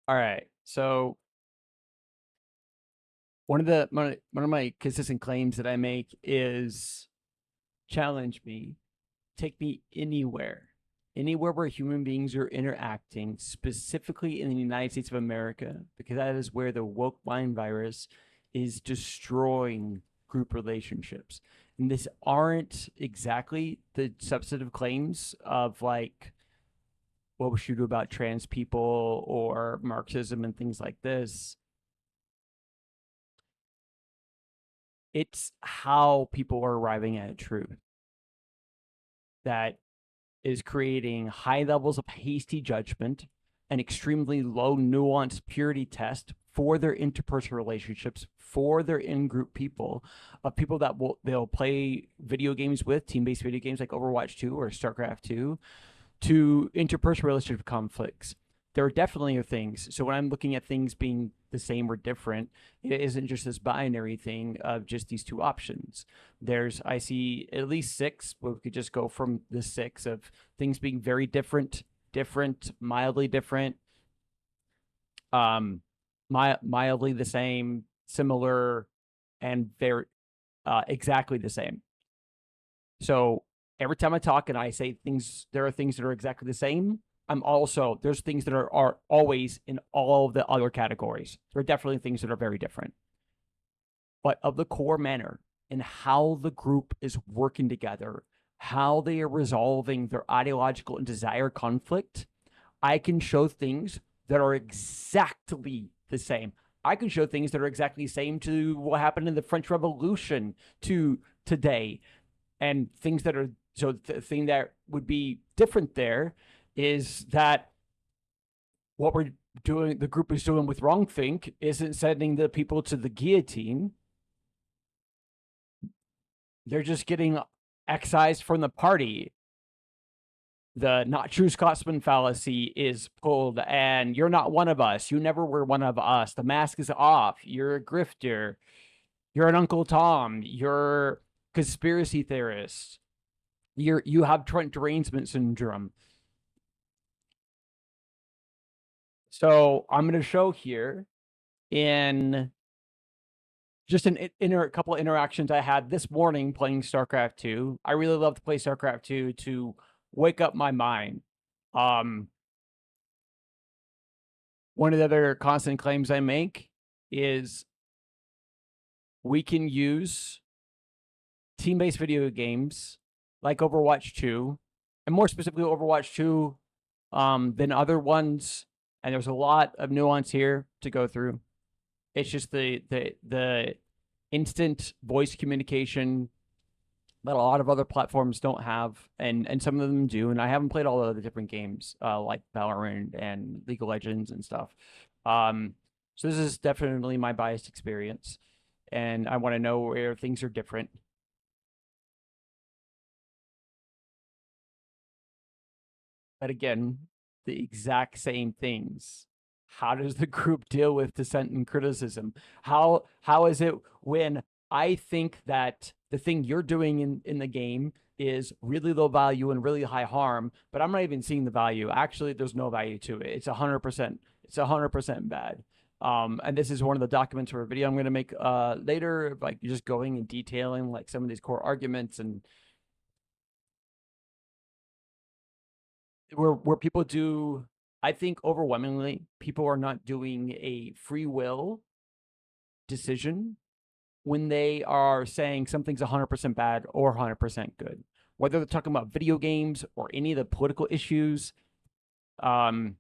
All right. So one of my consistent claims that I make is challenge me, take me anywhere where human beings are interacting, specifically in the United States of America, because that is where the woke mind virus is destroying group relationships. And this aren't exactly the substantive claims of like what we should do about trans people or Marxism and things like this. It's how people are arriving at truth that is creating high levels of hasty judgment and extremely low nuanced purity test for their interpersonal relationships, for their in-group people, of people that they'll play video games with, team-based video games like Overwatch 2 or StarCraft 2, to interpersonal relationship conflicts. There definitely are things. So when I'm looking at things being the same or different, it isn't just this binary thing of just these two options. I see at least six, but we could just go from the six of things being very different, mildly different, um, mildly the same, similar, and very exactly the same. So every time I talk and I say things, there are things that are exactly the same. There's things that are always in all of the other categories. There are definitely things that are very different. But of the core manner and how the group is working together, how they are resolving their ideological and desire conflict, I can show things that are exactly the same. I can show things that are exactly the same to what happened in the French Revolution to today, and things that are so the thing that would be different there is that what we're doing, the group is doing with wrongthink, isn't sending the people to the guillotine. They're just getting excised from the party. The not true Scotsman fallacy is pulled, and you're not one of us. You never were one of us. The mask is off. You're a grifter. You're an Uncle Tom. You're conspiracy theorist. You have Trent derangement syndrome. So I'm going to show here in just a couple of interactions I had this morning playing StarCraft 2. I really love to play StarCraft 2 to wake up my mind. Um, One of the other constant claims I make is we can use team-based video games like Overwatch 2, and more specifically Overwatch 2 than other ones. And there's a lot of nuance here to go through. It's just the instant voice communication that a lot of other platforms don't have, and some of them do. And I haven't played all of the different games like Valorant and League of Legends and stuff. So this is definitely my biased experience, and I want to know where things are different. But again, the exact same things. How does the group deal with dissent and criticism? How is it when I think that the thing you're doing in the game is really low value and really high harm, but I'm not even seeing the value. Actually, there's no value to it. It's 100%. It's 100% bad. And this is one of the documents for a video I'm going to make later, like just going and detailing like some of these core arguments and where people do. I think overwhelmingly people are not doing a free will decision when they are saying something's 100% bad or 100% good, whether they're talking about video games or any of the political issues. um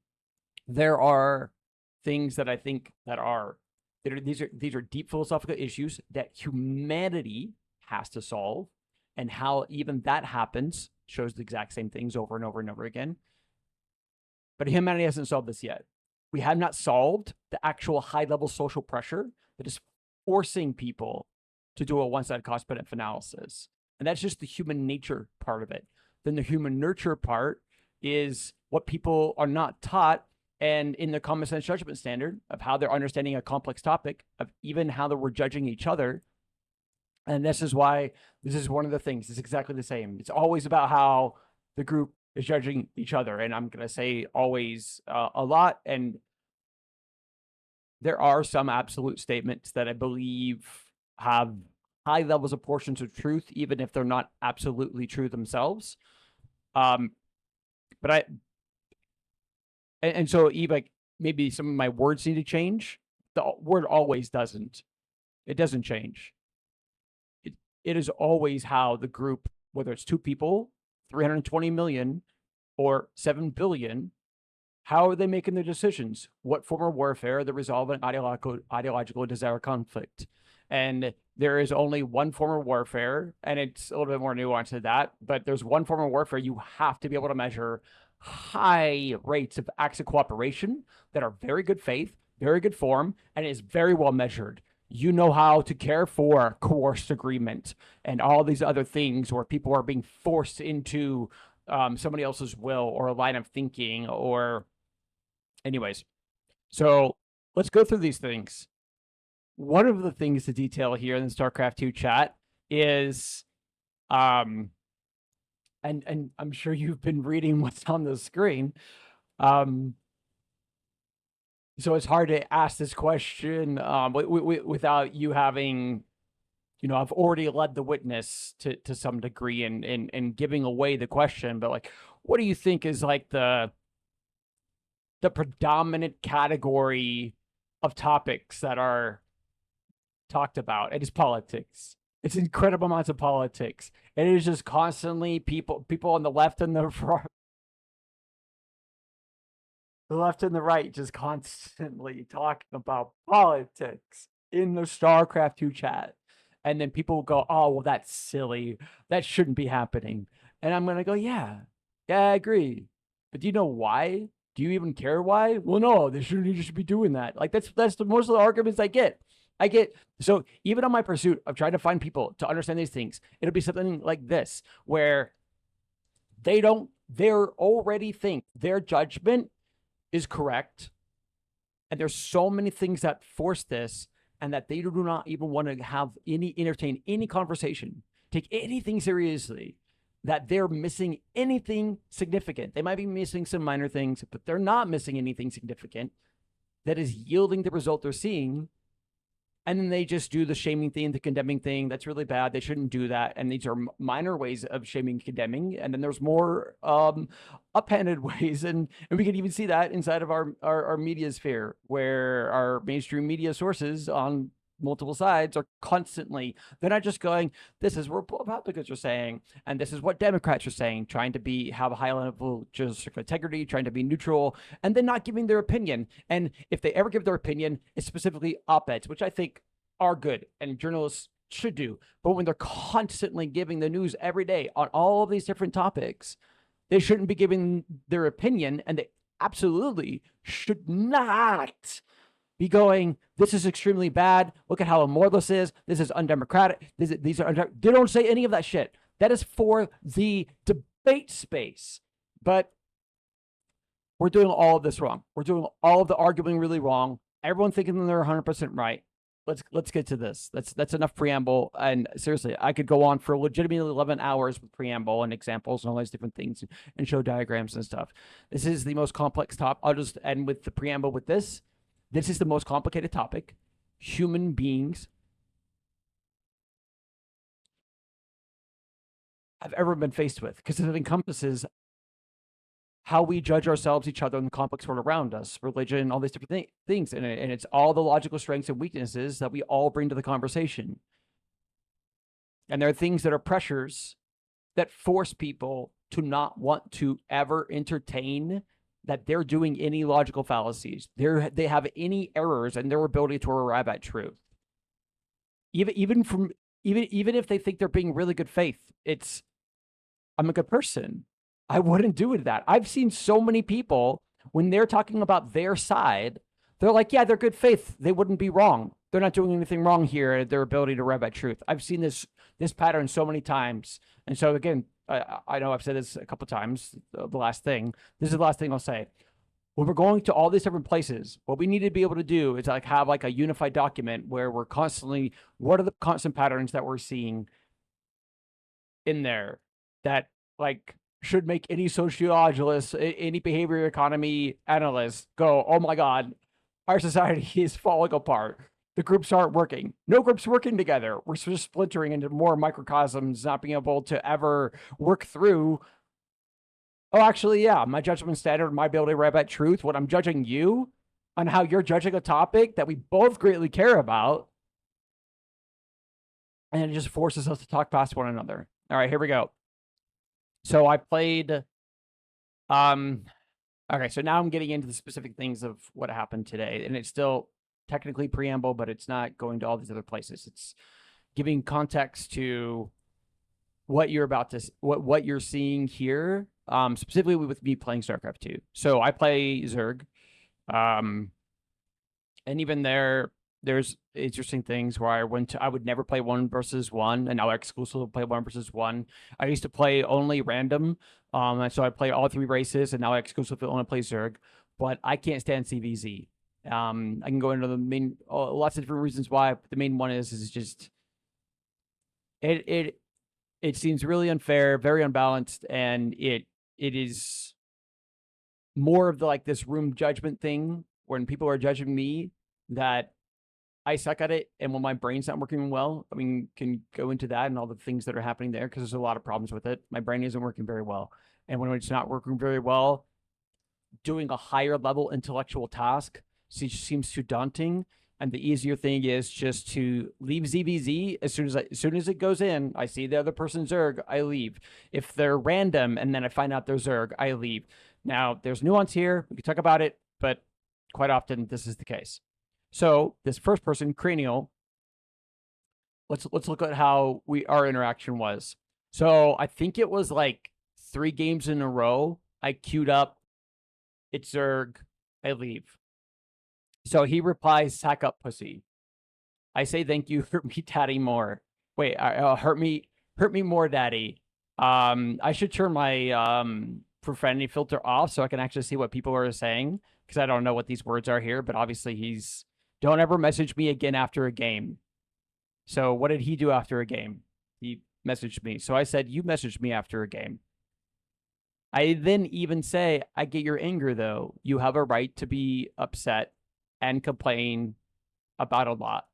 there are things that I think that are these are deep philosophical issues that humanity has to solve, and how even that happens shows the exact same things over and over and over again. But humanity hasn't solved this yet. We have not solved the actual high level social pressure that is forcing people to do a one sided cost benefit analysis. And that's just the human nature part of it. Then the human nurture part is what people are not taught, and in the common sense judgment standard of how they're understanding a complex topic, of even how we're judging each other. And this is why this is one of the things. It's exactly the same. It's always about how the group is judging each other. And I'm going to say always a lot. And there are some absolute statements that I believe have high levels of portions of truth, even if they're not absolutely true themselves. But and so Eve, like maybe some of my words need to change. The word always doesn't. It doesn't change. It is always how the group, whether it's two people, 320 million, or 7 billion, how are they making their decisions? What form of warfare are they resolving ideological desire conflict? And there is only one form of warfare, and it's a little bit more nuanced than that, but there's one form of warfare you have to be able to measure high rates of acts of cooperation that are very good faith, very good form, and is very well measured. You know how to care for coerced agreement and all these other things where people are being forced into somebody else's will or a line of thinking or anyways. So let's go through these things. One of the things to detail here in the StarCraft 2 chat is and I'm sure you've been reading what's on the screen. So it's hard to ask this question without you having, I've already led the witness to some degree in giving away the question, but like, what do you think is like the predominant category of topics that are talked about? It is politics. It's incredible amounts of politics. It is just constantly people on the left and the left and the right just constantly talking about politics in the StarCraft 2 chat. And then people will go, oh, well, that's silly. That shouldn't be happening. And I'm going to go, yeah, I agree. But do you know why? Do you even care why? Well, no, they shouldn't just be doing that. Like that's the most of the arguments I get. So even on my pursuit of trying to find people to understand these things, it'll be something like this, where they're already think their judgment is correct. And there's so many things that force this, and that they do not even want to entertain any conversation, take anything seriously, that they're missing anything significant. They might be missing some minor things, but they're not missing anything significant that is yielding the result they're seeing. And then they just do the shaming thing, the condemning thing. That's really bad. They shouldn't do that. And these are minor ways of shaming, condemning. And then there's more uphanded ways. And we can even see that inside of our media sphere, where our mainstream media sources on multiple sides are constantly, they're not just going, this is what Republicans are saying, and this is what Democrats are saying, trying to have a high level of integrity, trying to be neutral, and then not giving their opinion. And if they ever give their opinion, it's specifically op-eds, which I think are good and journalists should do. But when they're constantly giving the news every day on all of these different topics, they shouldn't be giving their opinion, and they absolutely should not be going, this is extremely bad. Look at how immoral this is. This is undemocratic. They don't say any of that shit. That is for the debate space. But we're doing all of this wrong. We're doing all of the arguing really wrong. Everyone thinking they're 100% right. Let's get to this. That's enough preamble. And seriously, I could go on for legitimately 11 hours with preamble and examples and all these different things and show diagrams and stuff. This is the most complex topic. I'll just end with the preamble with this. This is the most complicated topic human beings have ever been faced with, because it encompasses how we judge ourselves, each other, and the complex world around us, religion, all these different things. And it's all the logical strengths and weaknesses that we all bring to the conversation. And there are things that are pressures that force people to not want to ever entertain that they're doing any logical fallacies. They have any errors in their ability to arrive at truth. Even if they think they're being really good faith, I'm a good person. I wouldn't do that. I've seen so many people, when they're talking about their side, they're like, yeah, they're good faith. They wouldn't be wrong. They're not doing anything wrong here. Their ability to arrive at truth. I've seen this pattern so many times. And so again, I know I've said this a couple times, the last thing. This is the last thing I'll say. When we're going to all these different places, what we need to be able to do is have a unified document where we're constantly, what are the constant patterns that we're seeing in there that should make any sociologist, any behavior economy analyst go, oh my God, our society is falling apart. The groups aren't working. No groups working together. We're just splintering into more microcosms, not being able to ever work through. Oh, actually, yeah, my judgment standard, my ability to arrive at truth, when I'm judging you on how you're judging a topic that we both greatly care about, and it just forces us to talk past one another. All right, here we go. So I played, okay, so now I'm getting into the specific things of what happened today, and it's still technically preamble, but it's not going to all these other places. It's giving context to what you're about to, what you're seeing here, specifically with me playing StarCraft 2. So I play Zerg, and even there's interesting things where I would never play 1v1, and now I exclusively play 1v1. I used to play only random, and so I play all 3 races, and now I exclusively only play Zerg. But I can't stand CVZ. I can go into the main lots of different reasons why. But the main one is just it seems really unfair, very unbalanced, and it is more of the, like, this room judgment thing when people are judging me that I suck at it, and when my brain's not working well, I mean, can go into that and all the things that are happening there, because there's a lot of problems with it. My brain isn't working very well, and when it's not working very well, doing a higher level intellectual task seems too daunting. And the easier thing is just to leave ZVZ as soon as it goes in. I see the other person Zerg, I leave. If they're random and then I find out they're Zerg, I leave. Now, there's nuance here. We can talk about it, but quite often this is the case. So this first person, Cranial, let's look at how our interaction was. So I think it was like 3 games in a row. I queued up, it's Zerg, I leave. So he replies, "Sack up, pussy." I say, "Thank you, hurt me, daddy, more." Wait, hurt me more, daddy. I should turn my profanity filter off so I can actually see what people are saying, because I don't know what these words are here. But obviously, don't ever message me again after a game. So what did he do after a game? He messaged me. So I said, "You messaged me after a game." I then even say, "I get your anger, though. You have a right to be upset and complain about a lot."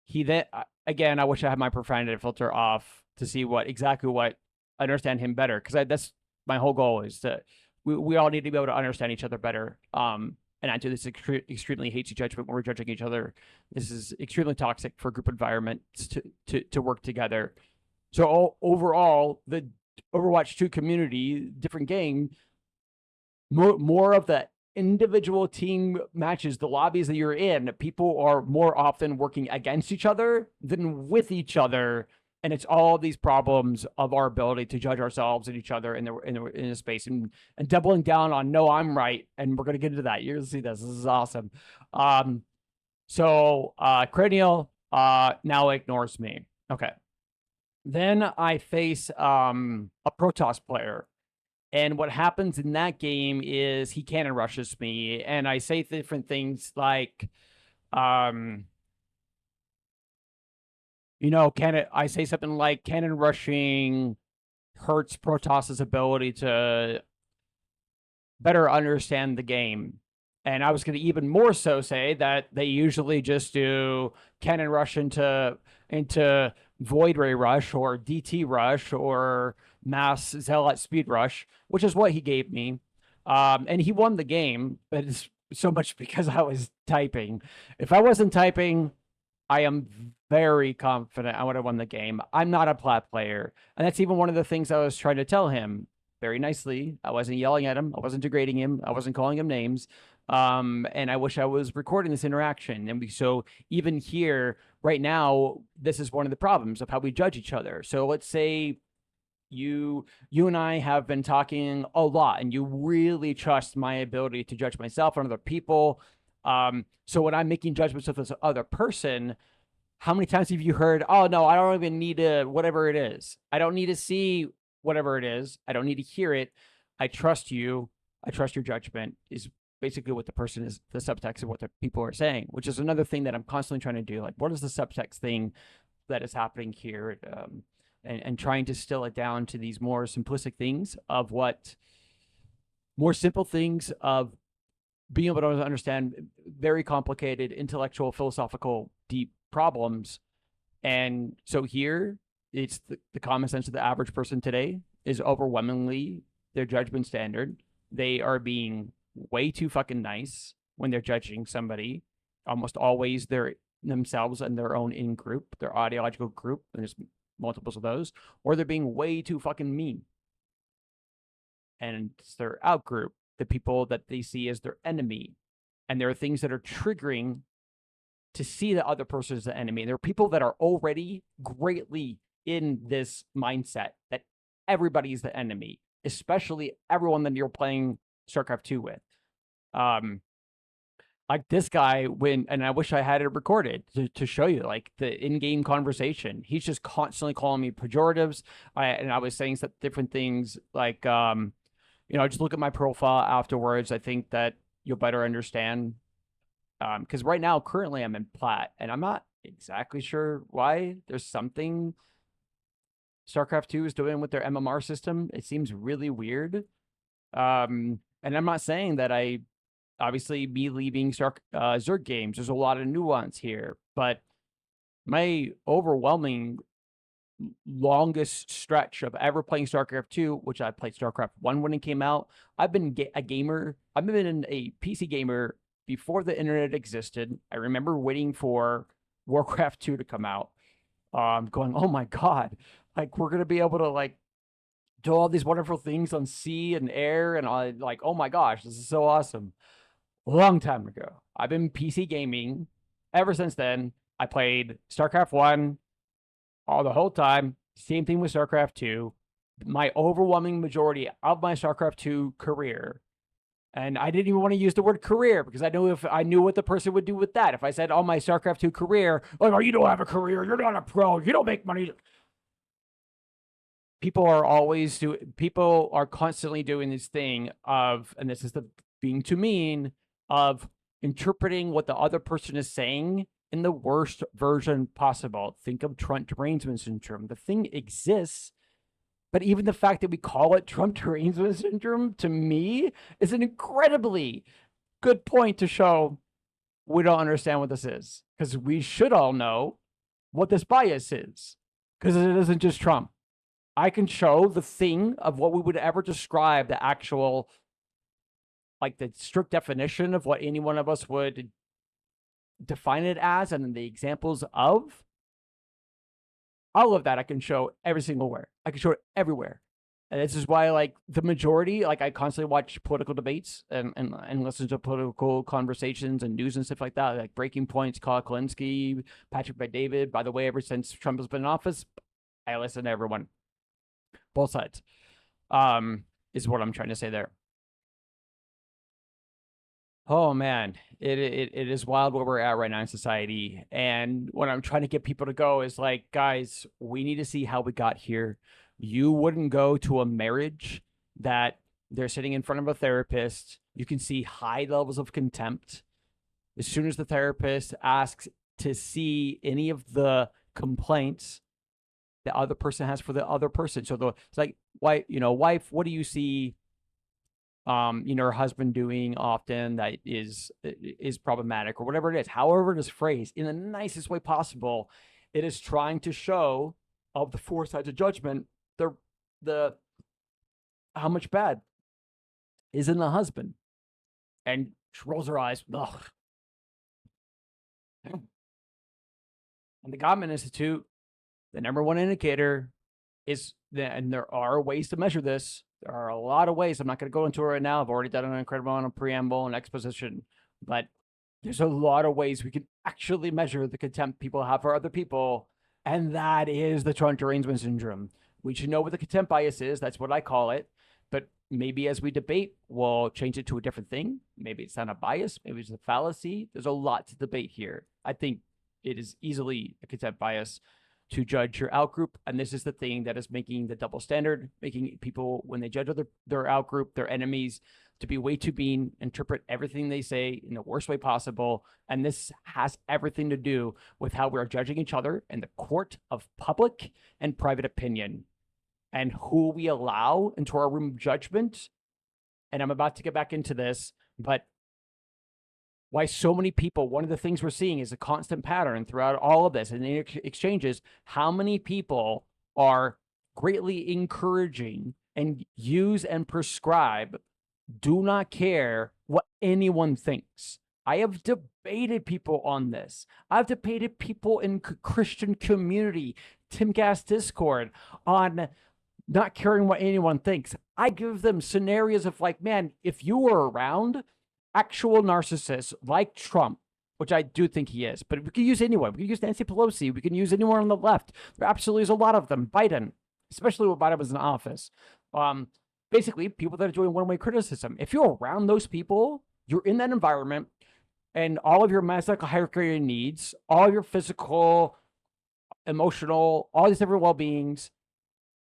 He then, again, I wish I had my profanity filter off to see exactly what understand him better, because that's my whole goal, is that we all need to be able to understand each other better. And I do this extremely hasty judgment when we're judging each other. This is extremely toxic for group environments to work together. So overall, the Overwatch 2 community, different game, more of the individual team matches, the lobbies that you're in, people are more often working against each other than with each other. And it's all these problems of our ability to judge ourselves and each other in the space, and doubling down on, no, I'm right. And we're going to get into that. You're going to see this. This is awesome. So Cranial now ignores me. Okay. Then I face a Protoss player. And what happens in that game is he cannon rushes me, and I say different things like, I say something like, cannon rushing hurts Protoss's ability to better understand the game. And I was going to even more so say that they usually just do cannon rush into Void Ray Rush or DT Rush or Mass Zealot Speed Rush, which is what he gave me. And he won the game, but it's so much because I was typing. If I wasn't typing, I am very confident I would have won the game. I'm not a plat player. And that's even one of the things I was trying to tell him very nicely. I wasn't yelling at him. I wasn't degrading him. I wasn't calling him names. And I wish I was recording this interaction. And so even here right now, this is one of the problems of how we judge each other. So let's say you and I have been talking a lot, and you really trust my ability to judge myself and other people. So when I'm making judgments of this other person, how many times have you heard, "Oh no, I don't even need to, whatever it is. I don't need to see whatever it is. I don't need to hear it. I trust you. I trust your judgment," is basically what the subtext of what the people are saying, which is another thing that I'm constantly trying to do. Like, what is the subtext thing that is happening here? And trying to distill it down to these more simplistic things of being able to understand very complicated, intellectual, philosophical, deep problems. And so here, it's the common sense of the average person today is overwhelmingly their judgment standard. They are being way too fucking nice when they're judging somebody. Almost always they're themselves and their own in group, their ideological group, and there's multiples of those, or they're being way too fucking mean. And it's their out group, the people that they see as their enemy. And there are things that are triggering to see the other person as the enemy. There are people that are already greatly in this mindset that everybody's the enemy, especially everyone that you're playing StarCraft 2 with. Like this guy, and I wish I had it recorded to show you like the in-game conversation. He's just constantly calling me pejoratives. And I was saying some different things like, just look at my profile afterwards. I think that you'll better understand. Because right now, currently I'm in Plat, and I'm not exactly sure why. There's something StarCraft 2 is doing with their MMR system. It seems really weird. And I'm not saying that obviously me leaving Zerg games, there's a lot of nuance here, but my overwhelming longest stretch of ever playing StarCraft 2, which I played StarCraft 1 when it came out, I've been a gamer. I've been a PC gamer before the internet existed. I remember waiting for Warcraft 2 to come out, going, oh my God, like we're going to be able to like do all these wonderful things on sea and air. And I like, oh my gosh, this is so awesome. A long time ago. I've been PC gaming ever since then. I played StarCraft 1 the whole time. Same thing with StarCraft 2. My overwhelming majority of my StarCraft 2 career. And I didn't even want to use the word career because I know if I knew what the person would do with that. If I said, oh, my StarCraft 2 career, like, oh, you don't have a career. You're not a pro. You don't make money. People are constantly doing this thing of, and this is the being too mean, of interpreting what the other person is saying in the worst version possible. Think of Trump derangement syndrome. The thing exists, but even the fact that we call it Trump derangement syndrome, to me, is an incredibly good point to show we don't understand what this is. Because we should all know what this bias is. Because it isn't just Trump. I can show the thing of what we would ever describe the actual, like the strict definition of what any one of us would define it as, and then the examples of all of that I can show every single where. I can show it everywhere. And this is why, like, the majority, like, I constantly watch political debates and listen to political conversations and news and stuff like that, like Breaking Points, Kyle Kalinske, Patrick Bet-David. By the way, ever since Trump has been in office, I listen to everyone. Both sides, is what I'm trying to say there. Oh man, it is wild where we're at right now in society. And what I'm trying to get people to go is like, guys, we need to see how we got here. You wouldn't go to a marriage that they're sitting in front of a therapist. You can see high levels of contempt. As soon as the therapist asks to see any of the complaints the other person has for the other person. So it's like, wife, what do you see her husband doing often that is problematic, or whatever it is, however it is phrased in the nicest way possible? It is trying to show, of the four sides of judgment, the how much bad is in the husband. And she rolls her eyes. Ugh. And the Gottman Institute, the number one indicator is and there are ways to measure this. There are a lot of ways. I'm not going to go into it right now. I've already done an incredible amount of preamble and exposition, but there's a lot of ways we can actually measure the contempt people have for other people. And that is the Trump derangement syndrome. We should know what the contempt bias is. That's what I call it. But maybe as we debate, we'll change it to a different thing. Maybe it's not a bias. Maybe it's a fallacy. There's a lot to debate here. I think it is easily a contempt bias to judge your outgroup. And this is the thing that is making the double standard, making people, when they judge their outgroup, their enemies, to be way too mean, interpret everything they say in the worst way possible. And this has everything to do with how we're judging each other in the court of public and private opinion, and who we allow into our room of judgment. And I'm about to get back into this, but why so many people, one of the things we're seeing is a constant pattern throughout all of this and the exchanges, how many people are greatly encouraging and use and prescribe, do not care what anyone thinks. I have debated people on this. I've debated people in Christian community, Timcast Discord, on not caring what anyone thinks. I give them scenarios of like, man, if you were around actual narcissists like Trump, which I do think he is, but we can use anyone. We can use Nancy Pelosi. We can use anyone on the left. There absolutely is a lot of them. Biden, especially when Biden was in office. Basically, people that are doing one-way criticism. If you're around those people, you're in that environment, and all of your medical hierarchy needs, all your physical, emotional, all these different well-beings,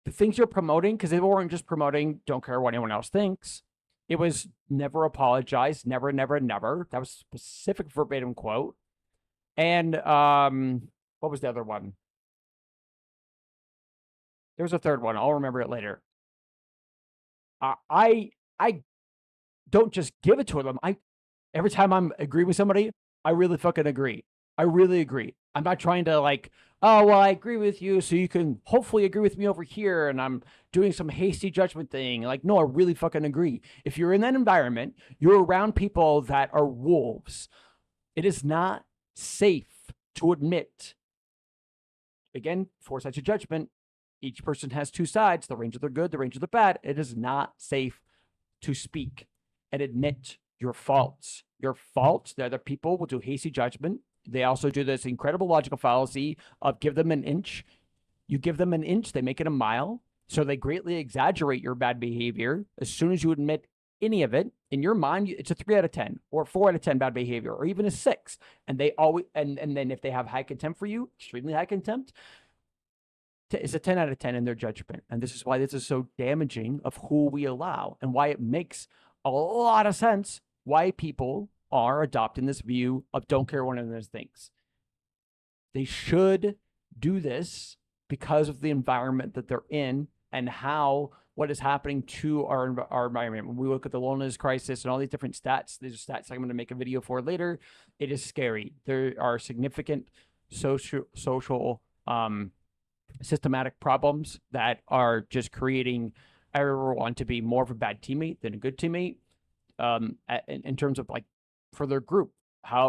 the things you're promoting, because they weren't just promoting don't care what anyone else thinks. It was never apologize, never, never, never. That was a specific verbatim quote. And what was the other one? There was a third one. I'll remember it later. I don't just give it to them. Every time I'm agreeing with somebody, I really fucking agree. I really agree. I'm not trying to like, oh, well, I agree with you, so you can hopefully agree with me over here, and I'm doing some hasty judgment thing. Like, no, I really fucking agree. If you're in that environment, you're around people that are wolves. It is not safe to admit, again, 4 sides of judgment. Each person has 2 sides, the range of the good, the range of the bad. It is not safe to speak and admit your faults. Your faults, the other people will do hasty judgment. They also do this incredible logical fallacy of give them an inch. You give them an inch, they make it a mile. So they greatly exaggerate your bad behavior. As soon as you admit any of it, in your mind, it's a 3 out of 10 or 4 out of 10 bad behavior, or even a 6. And they always, and then if they have high contempt for you, extremely high contempt, it's a 10 out of 10 in their judgment. And this is why this is so damaging of who we allow, and why it makes a lot of sense why people are adopting this view of don't care what anyone thinks. They should do this because of the environment that they're in and how what is happening to our environment. When we look at the loneliness crisis and all these different stats, these are stats I'm going to make a video for later. It is scary. There are significant social systematic problems that are just creating everyone to be more of a bad teammate than a good teammate. In terms of like for their group,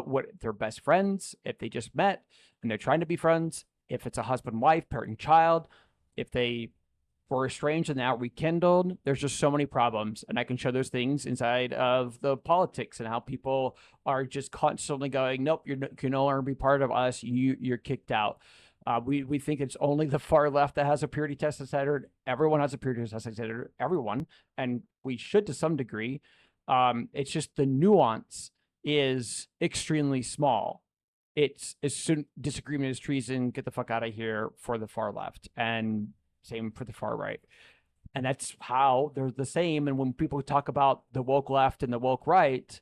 what their best friends, if they just met and they're trying to be friends, if it's a husband, wife, parent, child, if they were estranged and now rekindled, there's just so many problems. And I can show those things inside of the politics and how people are just constantly going, nope, you can no longer be part of us. You're kicked out. We think it's only the far left that has a purity test decided. Everyone has a purity test decided. Everyone, and we should to some degree. It's just the nuance is extremely small. It's as soon disagreement is treason, get the fuck out of here for the far left, and same for the far right. And that's how they're the same. And when people talk about the woke left and the woke right,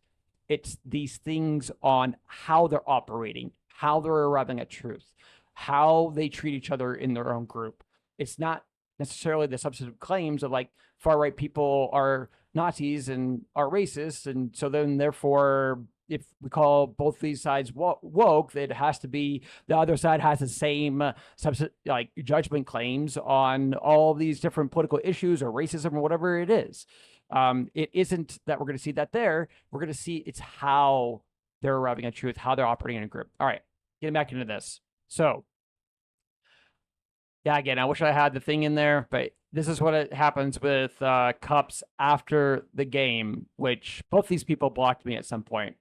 it's these things on how they're operating, how they're arriving at truth, how they treat each other in their own group. It's not necessarily the substantive claims of like far right people are Nazis and are racist, and so then therefore if we call both these sides woke, it has to be the other side has the same like judgment claims on all these different political issues or racism or whatever it is. It isn't that we're going to see that there. We're going to see it's how they're arriving at truth, how they're operating in a group. All right, getting back into this. So yeah, again, I wish I had the thing in there, but this is what it happens with cups after the game, which both these people blocked me at some point.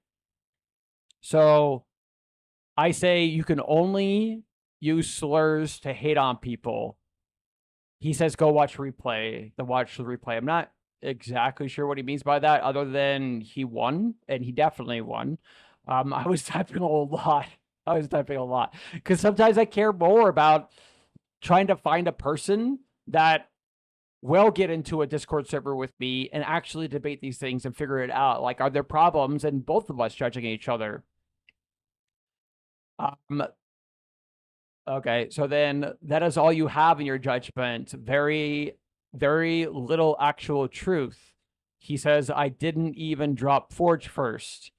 So I say you can only use slurs to hate on people. He says, go watch replay, watch the replay. I'm not exactly sure what he means by that, other than he won, and he definitely won. I was typing a lot. Because sometimes I care more about trying to find a person that will get into a Discord server with me and actually debate these things and figure it out. Like, are there problems in both of us judging each other? Okay, so then that is all you have in your judgment. Very, very little actual truth. He says, I didn't even drop Forge first.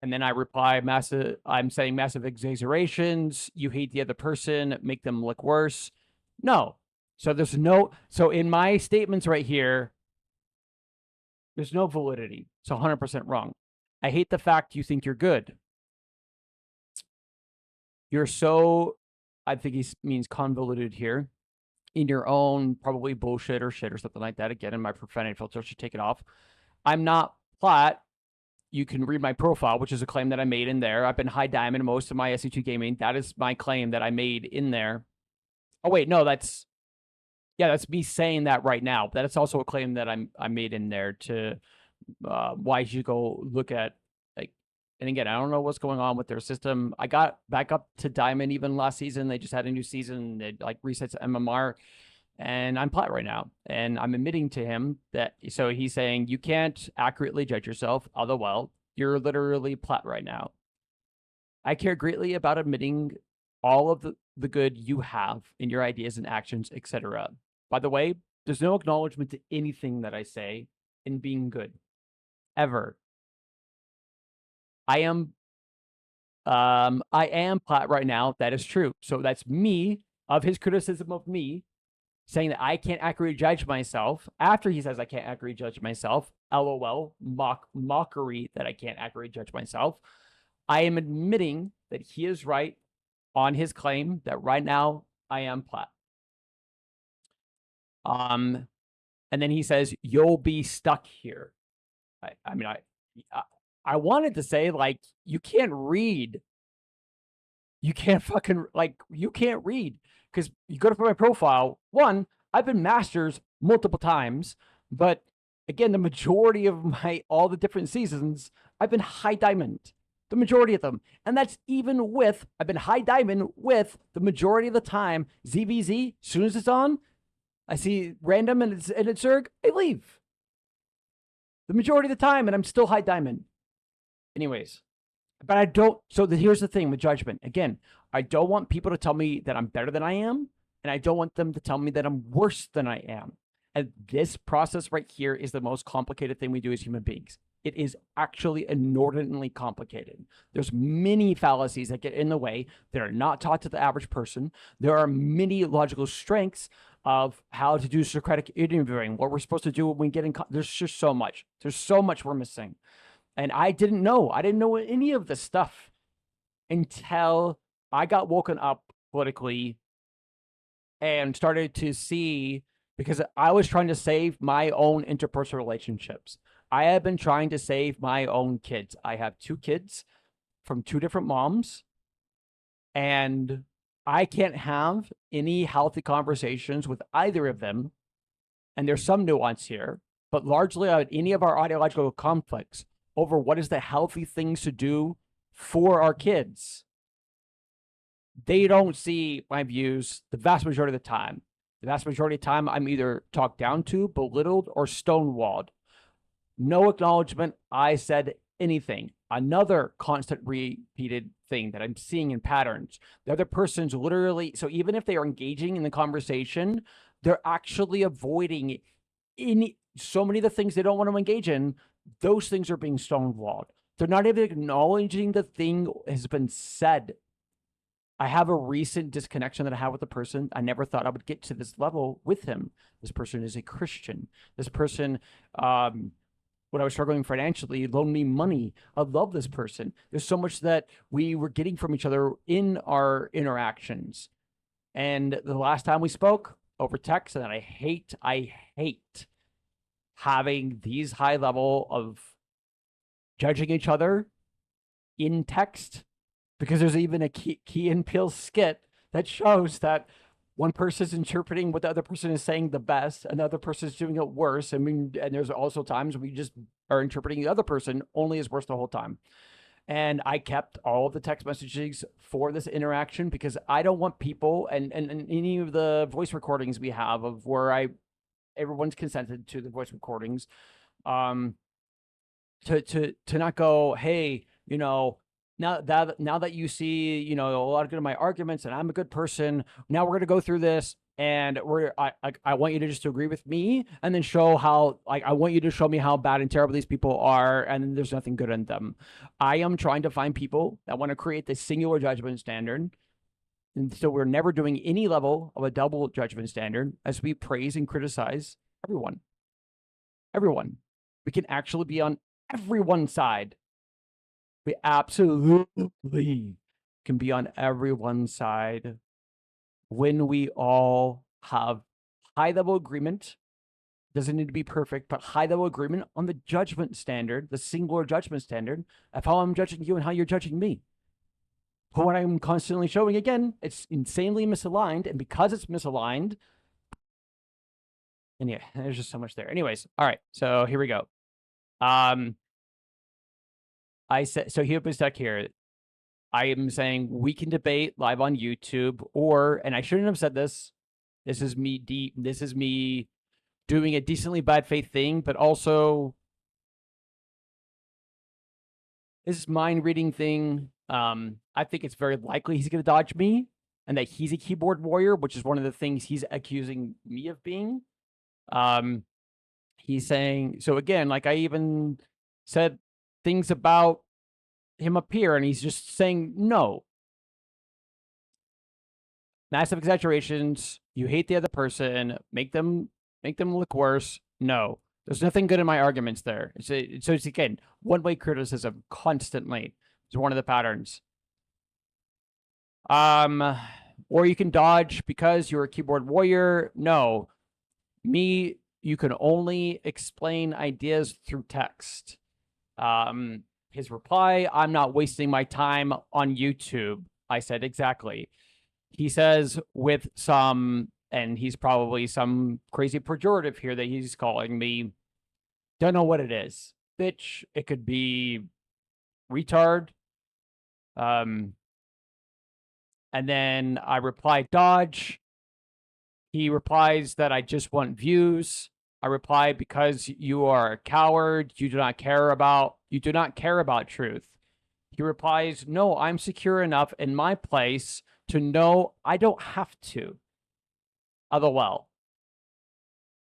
And then I reply, I'm saying massive exaggerations. You hate the other person, make them look worse. No. So in my statements right here, there's no validity. It's 100% wrong. I hate the fact you think you're good. You're so, I think he means convoluted here, in your own probably bullshit or shit or something like that. Again, in my profanity filter should take it off. I'm not flat. You can read my profile, which is a claim that I made in there. I've been high diamond most of my SE2 gaming. That is my claim that I made in there. Oh wait, no, that's me saying that right now. That is also a claim that I made in there to why you go look at, like, and again, I don't know what's going on with their system. I got back up to diamond even last season. They just had a new season. It like resets MMR. And I'm plat right now, and I'm admitting to him that, so he's saying you can't accurately judge yourself, although, well, you're literally plat right now. I care greatly about admitting all of the good you have in your ideas and actions, etc. By the way, there's no acknowledgement to anything that I say in being good, ever. I am plat right now. That is true. So that's me, of his criticism of me, saying that I can't accurately judge myself after he says I can't accurately judge myself. LOL, mockery that I can't accurately judge myself. I am admitting that he is right on his claim that right now I am plat. And then he says, you'll be stuck here. I wanted to say, like, you can't read. You can't fucking, like, you can't read. Because you go to my profile, one, I've been masters multiple times, but again, the majority of all the different seasons, I've been high diamond, the majority of them. And that's even with, I've been high diamond with the majority of the time, ZVZ, as soon as it's on, I see random and it's Zerg, I leave. The majority of the time, and I'm still high diamond. Anyways. But I don't, here's the thing with Judgment. Again, I don't want people to tell me that I'm better than I am, and I don't want them to tell me that I'm worse than I am. And this process right here is the most complicated thing we do as human beings. It is actually inordinately complicated. There's many fallacies that get in the way that are not taught to the average person. There are many logical strengths of how to do Socratic interviewing, what we're supposed to do when we get in, there's just so much. There's so much we're missing. And I didn't know any of this stuff until I got woken up politically and started to see, because I was trying to save my own interpersonal relationships. I have been trying to save my own kids. I have 2 kids from 2 different moms, and I can't have any healthy conversations with either of them. And there's some nuance here, but largely on any of our ideological conflicts over what is the healthy things to do for our kids. They don't see my views the vast majority of the time. The vast majority of the time, I'm either talked down to, belittled, or stonewalled. No acknowledgement I said anything. Another constant repeated thing that I'm seeing in patterns. The other person's literally, so even if they are engaging in the conversation, they're actually avoiding so many of the things they don't want to engage in. Those things are being stonewalled. They're not even acknowledging the thing has been said. I have a recent disconnection that I have with a person. I never thought I would get to this level with him. This person is a Christian. This person, when I was struggling financially, loaned me money. I love this person. There's so much that we were getting from each other in our interactions. And the last time we spoke over text, and I hate having these high level of judging each other in text, because there's even a Key and Peele skit that shows that one person is interpreting what the other person is saying the best, and the other person is doing it worse. I mean, and there's also times we just are interpreting the other person only as worse the whole time. And I kept all of the text messages for this interaction because I don't want people, and any of the voice recordings we have of where everyone's consented to the voice recordings, to not go, hey, you know, now that you see, you know, a lot of good of my arguments and I'm a good person, now we're going to go through this. and I want you to just agree with me, and then show how, like, I want you to show me how bad and terrible these people are, and then there's nothing good in them. I am trying to find people that want to create this singular judgment standard, and so we're never doing any level of a double judgment standard as we praise and criticize everyone. Everyone. We can actually be on everyone's side. We absolutely can be on everyone's side when we all have high level agreement. Doesn't need to be perfect, but high level agreement on the judgment standard, the singular judgment standard of how I'm judging you and how you're judging me. But what I'm constantly showing, again, it's insanely misaligned, and because it's misaligned, and yeah, there's just so much there. Anyways, all right, so here we go. I said, so he'll be stuck here. I am saying we can debate live on YouTube, or, and I shouldn't have said this. This is me this is me doing a decently bad faith thing, but also this is mind reading thing. I think it's very likely he's going to dodge me, and that he's a keyboard warrior, which is one of the things he's accusing me of being. He's saying, so again, like I even said things about him up here, and he's just saying no. Massive exaggerations. You hate the other person. Make them look worse. No, there's nothing good in my arguments there. So it's again one-way criticism constantly. It's one of the patterns. Or you can dodge because you're a keyboard warrior. No, me, you can only explain ideas through text. His reply, I'm not wasting my time on YouTube. I said, exactly. He says with some, and he's probably some crazy pejorative here that he's calling me. Don't know what it is. Bitch, it could be retard. And then I reply, dodge. He replies that I just want views. I reply, because you are a coward. You do not care about truth. He replies, no, I'm secure enough in my place to know I don't have to. LOL.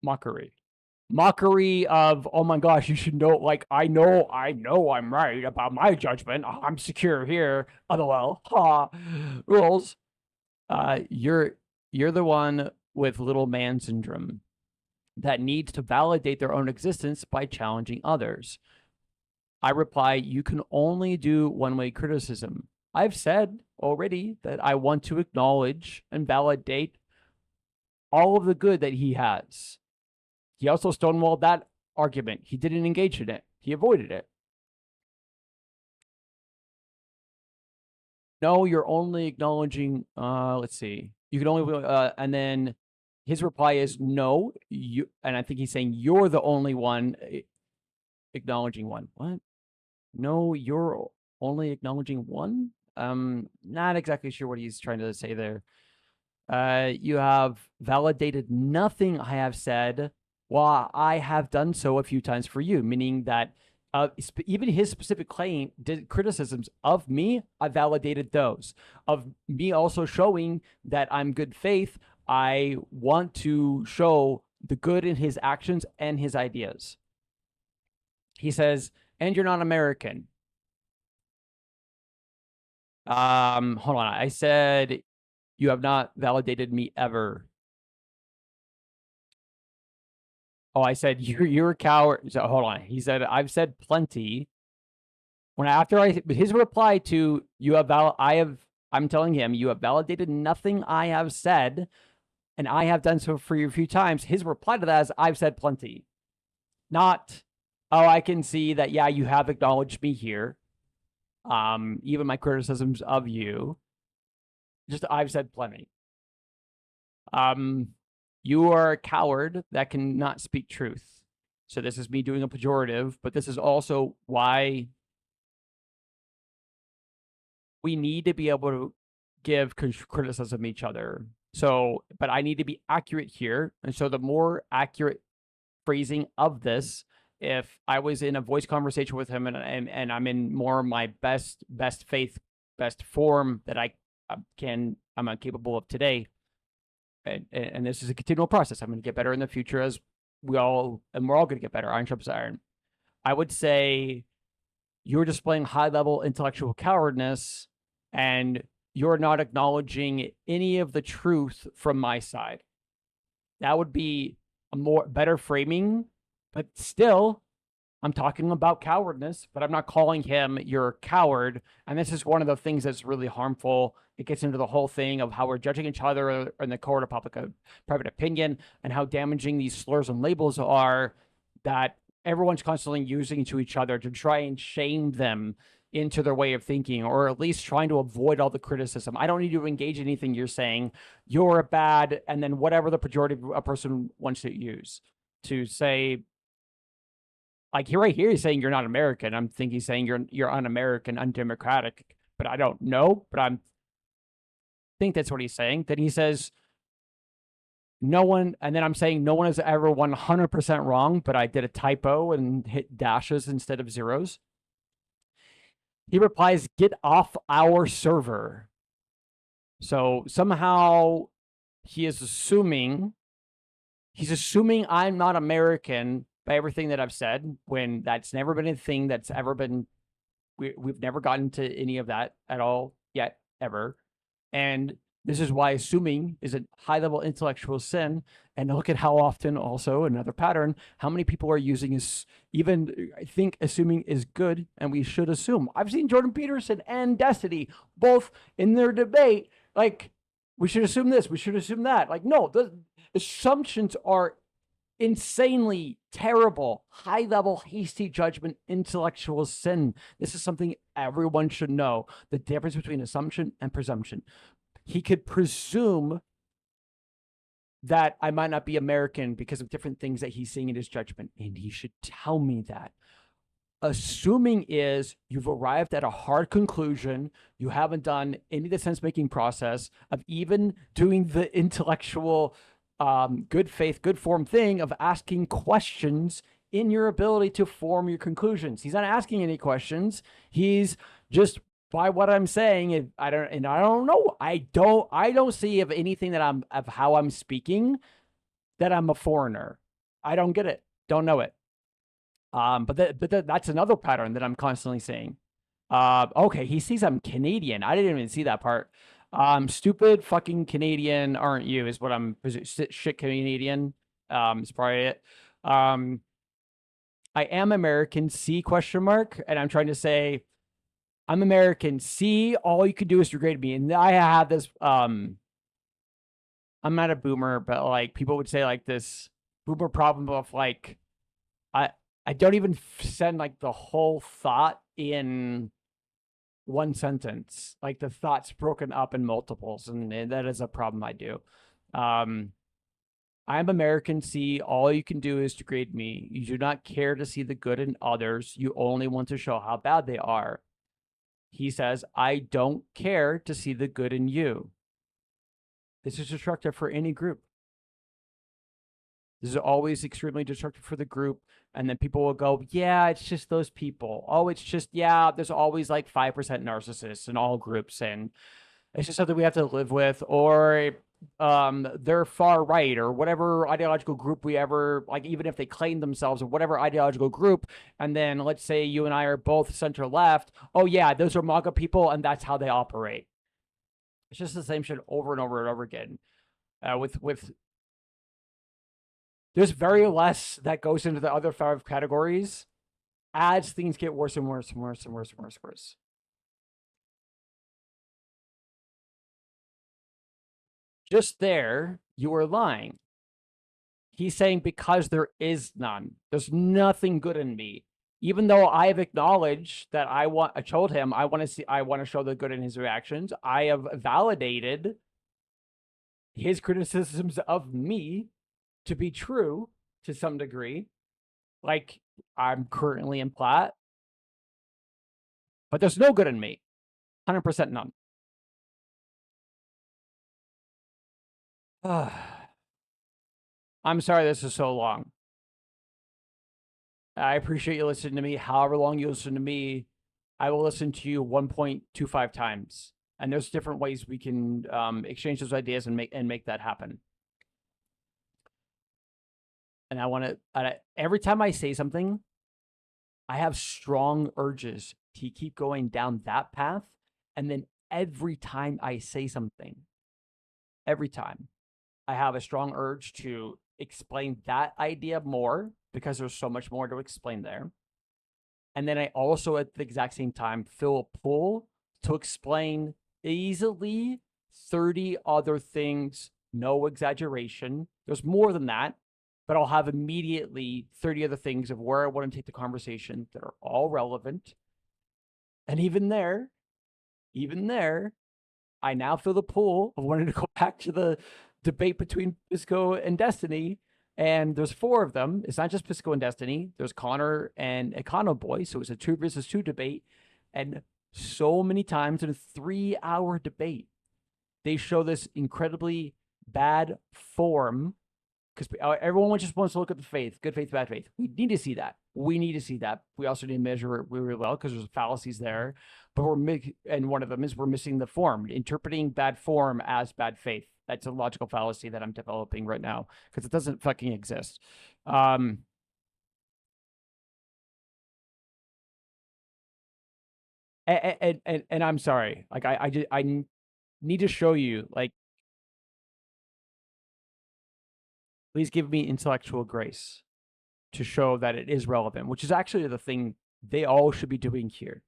Mockery of, oh my gosh, you should know, like, I know I'm right about my judgment. I'm secure here. LOL. Ha. Rules. You're the one with little man syndrome that needs to validate their own existence by challenging others. I reply, you can only do one-way criticism. I've said already that I want to acknowledge and validate all of the good that he has. He also stonewalled that argument. He didn't engage in it. He avoided it. No, you're only acknowledging, let's see. You can only, and then his reply is no, you, and I think he's saying you're the only one acknowledging one. What? No, you're only acknowledging one? Not exactly sure what he's trying to say there. You have validated nothing I have said, while I have done so a few times for you, meaning that even his specific criticisms of me, I validated those. Of me also showing that I'm good faith, I want to show the good in his actions and his ideas. He says, and you're not American. Hold on. I said, you have not validated me ever. Oh, I said, you're a coward. So hold on. He said, I've said plenty. His reply to you have, I'm telling him, you have validated nothing I have said, and I have done so for you a few times. His reply to that is, I've said plenty. Not, oh, I can see that, yeah, you have acknowledged me here. Even my criticisms of you. Just, I've said plenty. You are a coward that cannot speak truth. So this is me doing a pejorative, but this is also why we need to be able to give criticism each other. So, but I need to be accurate here. And so the more accurate phrasing of this, if I was in a voice conversation with him and I'm in more my best faith, best form that I'm capable of today, and this is a continual process. I'm going to get better in the future as we're all going to get better. Iron sharpens iron. I would say you're displaying high level intellectual cowardness and you're not acknowledging any of the truth from my side. That would be a better framing, but still, I'm talking about cowardness, but I'm not calling him your coward. And this is one of the things that's really harmful. It gets into the whole thing of how we're judging each other in the court of private opinion and how damaging these slurs and labels are that everyone's constantly using to each other to try and shame them into their way of thinking, or at least trying to avoid all the criticism. I don't need to engage in anything you're saying. You're bad, and then whatever the pejorative a person wants to use to say, like here right here, he's saying you're not American. I'm thinking he's saying you're un-American, undemocratic, but I don't know. But I think that's what he's saying. Then he says no one, and then I'm saying no one is ever 100% wrong, but I did a typo and hit dashes instead of zeros. He replies, "Get off our server." So somehow he is assuming, he's assuming I'm not American by everything that I've said, when that's never been a thing that's ever been, we've never gotten to any of that at all yet, ever. And this is why assuming is a high-level intellectual sin. And look at how often, also another pattern, how many people are using is even, I think assuming is good, and we should assume. I've seen Jordan Peterson and Destiny both in their debate, like, we should assume this, we should assume that. Like, no, the assumptions are insanely terrible, high-level, hasty judgment, intellectual sin. This is something everyone should know, the difference between assumption and presumption. He could presume that I might not be American because of different things that he's seeing in his judgment, and he should tell me that. Assuming is you've arrived at a hard conclusion. You haven't done any of the sense-making process of even doing the intellectual good faith, good form thing of asking questions in your ability to form your conclusions. He's not asking any questions. He's just, by what I'm saying, I don't know. I don't see of anything that of how I'm speaking that I'm a foreigner. I don't get it. Don't know it. But that's another pattern that I'm constantly seeing. Okay, he sees I'm Canadian. I didn't even see that part. Stupid fucking Canadian, aren't you? Is what I'm, shit Canadian. Is probably it. I am American. See question mark, and I'm trying to say, I'm American. See, all you can do is degrade me, and I have this. I'm not a boomer, but like people would say like this boomer problem of like, I don't even send like the whole thought in one sentence, like the thought's broken up in multiples, and that is a problem I do. I'm American. See, all you can do is degrade me. You do not care to see the good in others. You only want to show how bad they are. He says, I don't care to see the good in you. This is destructive for any group. This is always extremely destructive for the group. And then people will go, yeah, it's just those people. Oh, it's just, yeah, there's always like 5% narcissists in all groups. And it's just something we have to live with. Or they're far right, or whatever ideological group we ever, like, even if they claim themselves or whatever ideological group. And then let's say you and I are both center left. Oh, yeah, those are MAGA people. And that's how they operate. It's just the same shit over and over and over again. With there's very less that goes into the other 5 categories as things get worse and worse and worse and worse and worse and worse. Just there, you are lying. He's saying because there is none. There's nothing good in me. Even though I have acknowledged that I told him I want to show the good in his reactions. I have validated his criticisms of me to be true to some degree. Like, I'm currently in Platt, but there's no good in me. 100% none. I'm sorry this is so long. I appreciate you listening to me. However long you listen to me, I will listen to you 1.25 times. And there's different ways we can exchange those ideas and make that happen. And I want to, every time I say something, I have strong urges to keep going down that path. And then every time I say something, every time I have a strong urge to explain that idea more because there's so much more to explain there. And then I also, at the exact same time, feel a pull to explain easily 30 other things, no exaggeration. There's more than that, but I'll have immediately 30 other things of where I want to take the conversation that are all relevant. And even there, I now feel the pull of wanting to go back to the debate between Pisco and Destiny. And there's 4 of them. It's not just Pisco and Destiny. There's Connor and Econo Boy. So it's a 2 versus 2 debate. And so many times in a 3-hour debate, they show this incredibly bad form because everyone just wants to look at the faith, good faith, bad faith. We need to see that. We need to see that. We also need to measure it really well because there's fallacies there. But and one of them is we're missing the form, interpreting bad form as bad faith. That's a logical fallacy that I'm developing right now because it doesn't fucking exist. And I'm sorry. Like I need to show you, like, please give me intellectual grace to show that it is relevant, which is actually the thing they all should be doing here.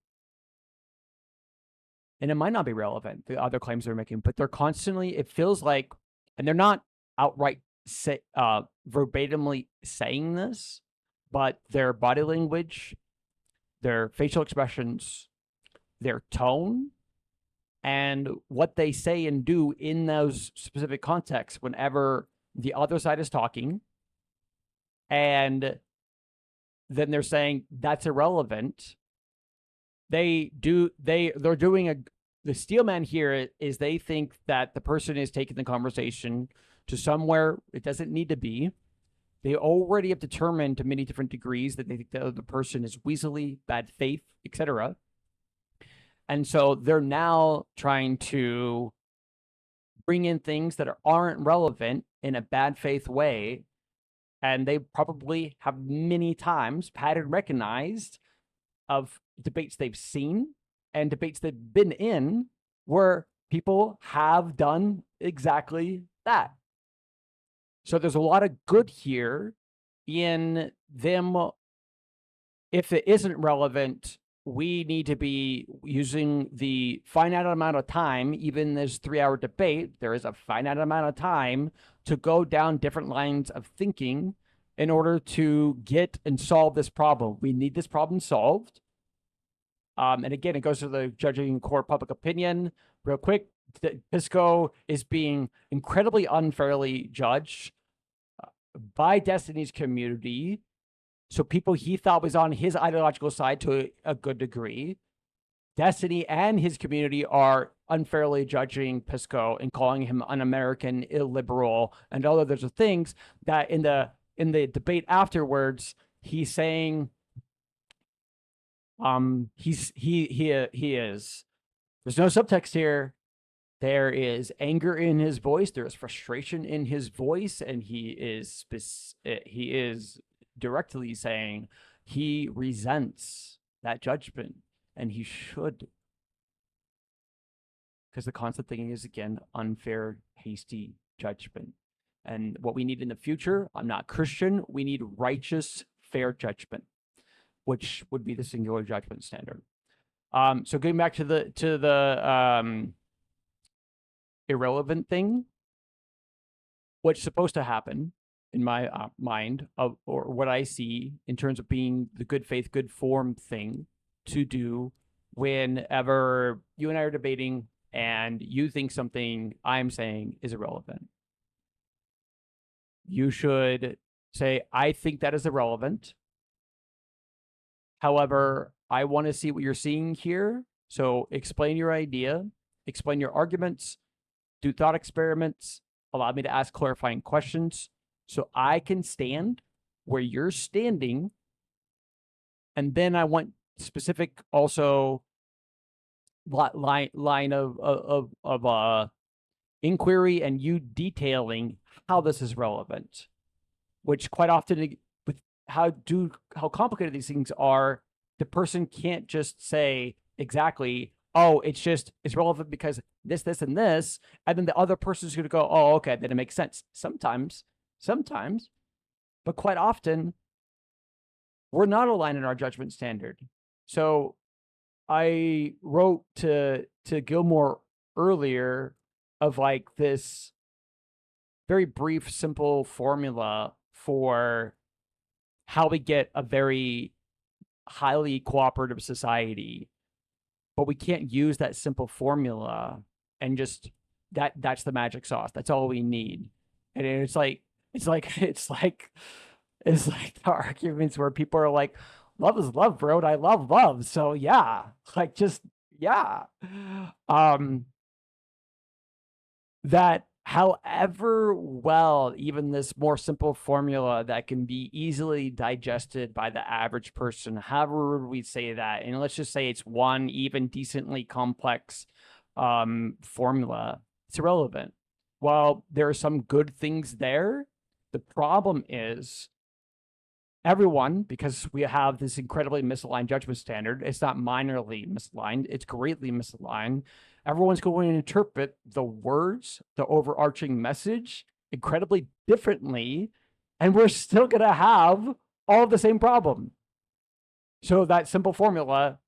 And it might not be relevant, the other claims they're making, but they're constantly, it feels like, and they're not outright verbatimly saying this, but their body language, their facial expressions, their tone, and what they say and do in those specific contexts whenever the other side is talking, and then they're saying that's irrelevant. They're doing the steelman here is they think that the person is taking the conversation to somewhere it doesn't need to be. They already have determined to many different degrees that they think the other person is weaselly, bad faith, etc. And so they're now trying to bring in things that aren't relevant in a bad faith way. And they probably have many times pattern recognized of debates they've seen and debates they've been in where people have done exactly that. So there's a lot of good here in them. If it isn't relevant, we need to be using the finite amount of time, even this 3-hour debate, there is a finite amount of time to go down different lines of thinking in order to get and solve this problem. We need this problem solved. And again, it goes to the judging court public opinion. Real quick, Pisco is being incredibly unfairly judged by Destiny's community. So people he thought was on his ideological side to a good degree. Destiny and his community are unfairly judging Pisco and calling him un-American, illiberal, and all others of things that in the debate afterwards, he's saying he is. There's no subtext here. There is anger in his voice. There is frustration in his voice, and he is directly saying he resents that judgment, and he should, because the constant thing is again unfair, hasty judgment. And what we need in the future, I'm not Christian. We need righteous, fair judgment, which would be the singular judgment standard. So getting back to the irrelevant thing, what's supposed to happen in my mind or what I see in terms of being the good faith, good form thing to do whenever you and I are debating and you think something I'm saying is irrelevant. You should say, I think that is irrelevant. However, I want to see what you're seeing here. So explain your idea, explain your arguments, do thought experiments, allow me to ask clarifying questions so I can stand where you're standing. And then I want specific also line of inquiry and you detailing how this is relevant. which quite often with how complicated these things are, the person can't just say exactly, oh, it's relevant because this, and this, and then the other person's going to go, oh, okay, then it makes sense. Sometimes, but quite often, we're not aligned in our judgment standard. So I wrote to Gilmore earlier of like this very brief, simple formula for how we get a very highly cooperative society, but we can't use that simple formula and just that's the magic sauce. That's all we need. And it's like the arguments where people are like, love is love, bro, and I love love. So yeah, like just yeah. That however well, even this more simple formula that can be easily digested by the average person, however would we say that? And let's just say it's one even decently complex formula, it's irrelevant. While there are some good things there, the problem is everyone, because we have this incredibly misaligned judgment standard, it's not minorly misaligned, it's greatly misaligned. Everyone's going to interpret the words, the overarching message, incredibly differently, and we're still going to have all the same problem. So that simple formula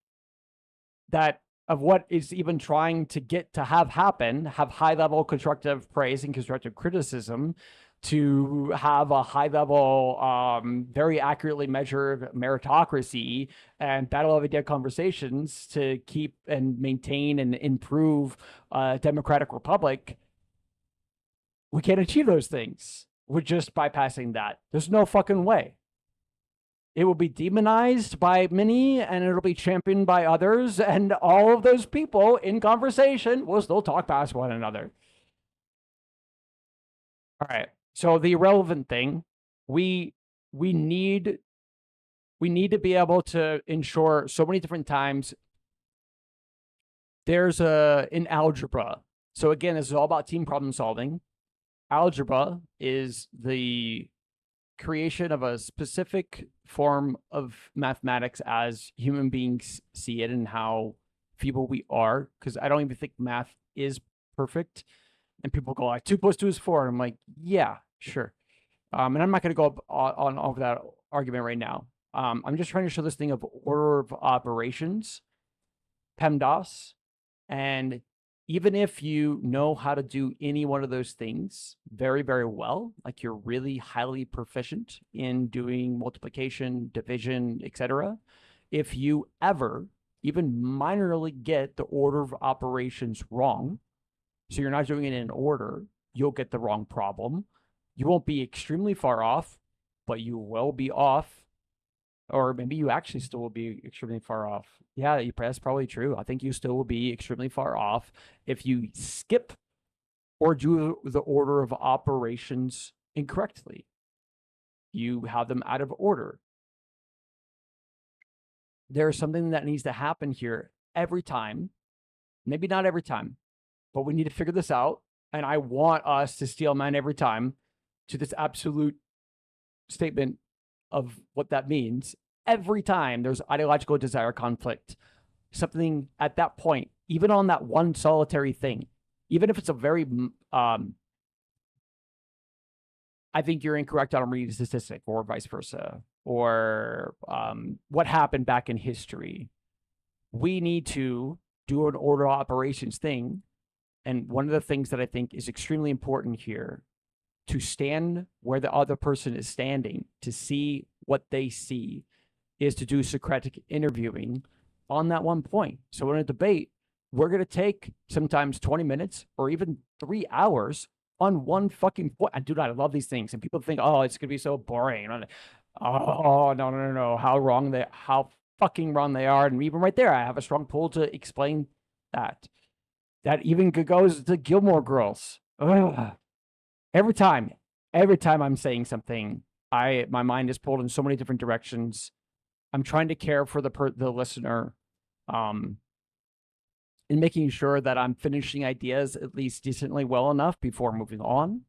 that of what is even trying to get to have happen, have high level constructive praise and constructive criticism, to have a high level, very accurately measured meritocracy and battle of idea conversations to keep and maintain and improve a democratic republic. We can't achieve those things with just bypassing that. There's no fucking way. It will be demonized by many and it'll be championed by others, and all of those people in conversation will still talk past one another. All right. So the irrelevant thing, we need to be able to ensure so many different times. There's in algebra. So again, this is all about team problem solving. Algebra is the creation of a specific form of mathematics as human beings see it and how feeble we are. Because I don't even think math is perfect. And people go like 2 + 2 is 4. And I'm like, yeah, sure. And I'm not going to go on over that argument right now. I'm just trying to show this thing of order of operations, PEMDAS, and even if you know how to do any one of those things very, very well, like you're really highly proficient in doing multiplication, division, etc., if you ever even minorly get the order of operations wrong, so you're not doing it in order, you'll get the wrong problem. You won't be extremely far off, but you will be off. Or maybe you actually still will be extremely far off. Yeah, that's probably true. I think you still will be extremely far off if you skip or do the order of operations incorrectly. You have them out of order. There's something that needs to happen here every time. Maybe not every time, but we need to figure this out. And I want us to steel man every time to this absolute statement of what that means. Every time there's ideological desire conflict, something at that point, even on that one solitary thing, even if it's a very, I think you're incorrect on reading a statistic or vice versa, or what happened back in history. We need to do an order of operations thing. And one of the things that I think is extremely important here, to stand where the other person is standing, to see what they see, is to do Socratic interviewing on that one point. So in a debate, we're going to take sometimes 20 minutes or even 3 hours on one fucking point. And dude, I love these things. And people think, oh, it's going to be so boring. Oh, no. How fucking wrong they are. And even right there, I have a strong pull to explain that. That even goes to Gilmore Girls. Ugh. Every time I'm saying something, my mind is pulled in so many different directions. I'm trying to care for the listener, and making sure that I'm finishing ideas at least decently well enough before moving on,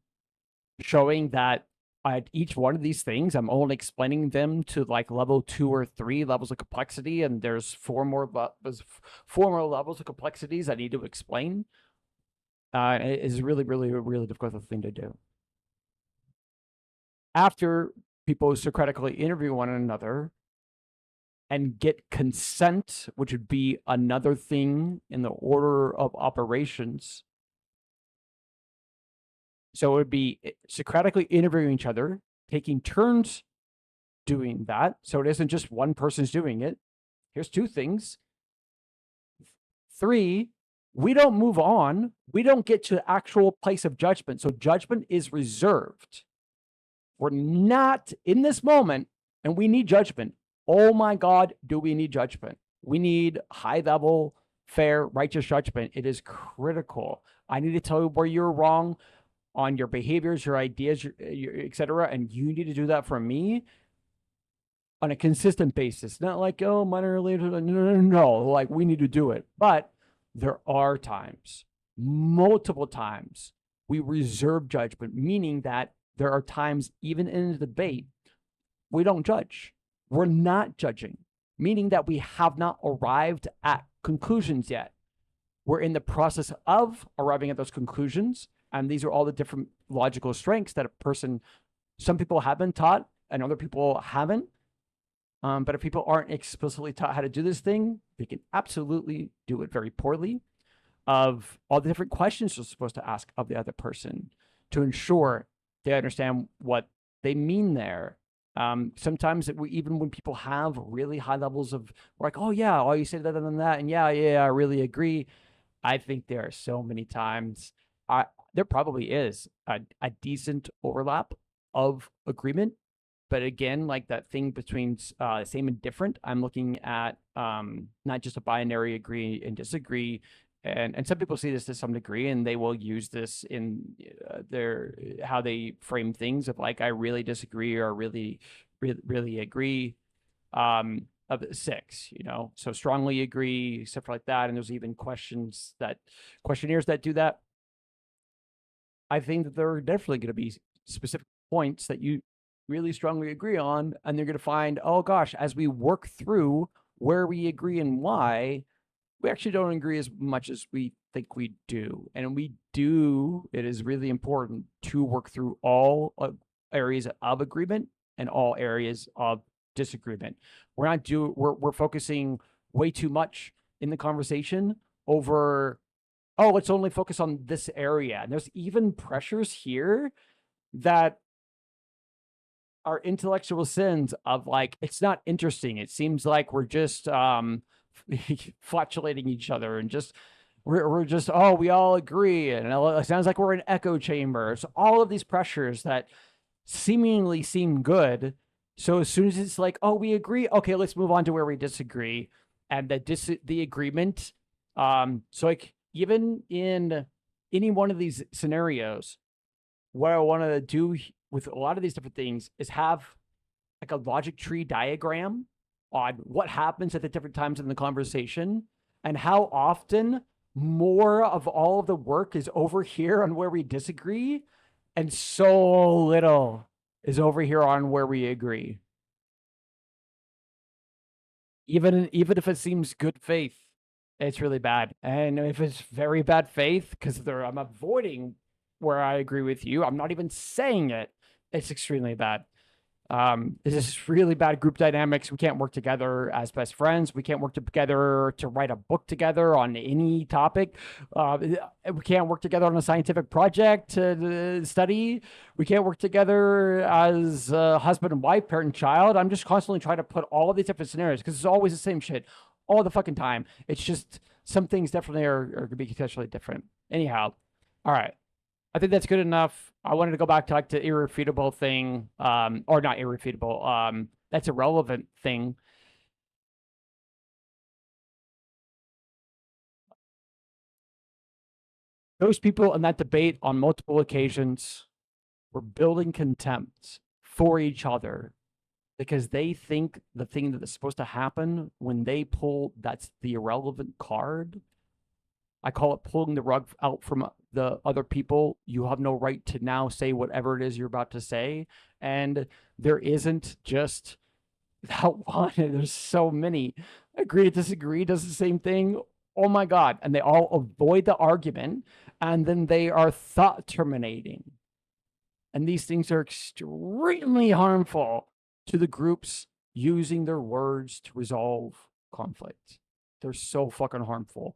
showing that at each one of these things, I'm only explaining them to like level 2 or 3 levels of complexity, and there's four more levels of complexities I need to explain. It is really, really, really difficult thing to do. After people Socratically interview one another and get consent, which would be another thing in the order of operations. So it would be Socratically interviewing each other, taking turns doing that. So it isn't just one person's doing it. Here's 2 things. 3, we don't move on. We don't get to actual place of judgment. So judgment is reserved. We're not in this moment, and we need judgment. Oh my God, do we need judgment? We need high level, fair, righteous judgment. It is critical. I need to tell you where you're wrong on your behaviors, your ideas, etc. And you need to do that for me on a consistent basis. Not like, oh, minor related. No. Like, we need to do it. But there are times, multiple times, we reserve judgment, meaning that there are times, even in a debate, we don't judge. We're not judging, meaning that we have not arrived at conclusions yet. We're in the process of arriving at those conclusions. And these are all the different logical strengths that a person, some people have been taught and other people haven't. But if people aren't explicitly taught how to do this thing, they can absolutely do it very poorly. Of all the different questions you're supposed to ask of the other person to ensure they understand what they mean there. Sometimes even when people have really high levels of like, oh yeah, oh you said that and that, and yeah, I really agree. I think there are so many times there probably is a decent overlap of agreement. But again, like that thing between same and different, I'm looking at not just a binary agree and disagree. And some people see this to some degree, and they will use this in how they frame things of like, I really disagree or really agree. Of 6, so strongly agree, stuff like that. And there's even questionnaires that do that. I think that there are definitely going to be specific points that you really strongly agree on, and they're going to find, oh gosh, as we work through where we agree and why, we actually don't agree as much as we think we do. And it is really important to work through all areas of agreement and all areas of disagreement. We're focusing way too much in the conversation over, oh, let's only focus on this area. And there's even pressures here that are intellectual sins of like, it's not interesting. It seems like we're just flatulating each other and just we're just, oh, we all agree, and it sounds like we're in echo chambers. All of these pressures that seemingly seem good. So as soon as it's like, oh, we agree, okay, let's move on to where we disagree. And the agreement, so like even in any one of these scenarios, what I want to do with a lot of these different things is have like a logic tree diagram on what happens at the different times in the conversation and how often more of all of the work is over here on where we disagree and so little is over here on where we agree. Even if it seems good faith, it's really bad. And if it's very bad faith, because I'm avoiding where I agree with you, I'm not even saying it, it's extremely bad. It's just really bad group dynamics. We can't work together as best friends. We can't work together to write a book together on any topic. We can't work together on a scientific project to study. We can't work together as husband and wife, parent and child. I'm just constantly trying to put all of these different scenarios because it's always the same shit all the fucking time. It's just some things definitely are going to be potentially different. Anyhow, all right. I think that's good enough. I wanted to go back to like the irrefutable thing, or not irrefutable. That's a relevant thing. Those people in that debate on multiple occasions were building contempt for each other because they think the thing that is supposed to happen when they pull that's the irrelevant card. I call it pulling the rug out from the other people. You have no right to now say whatever it is you're about to say. And there isn't just that one. There's so many. Agree to disagree does the same thing. Oh my God. And they all avoid the argument, and then they are thought terminating. And these things are extremely harmful to the groups using their words to resolve conflict. They're so fucking harmful.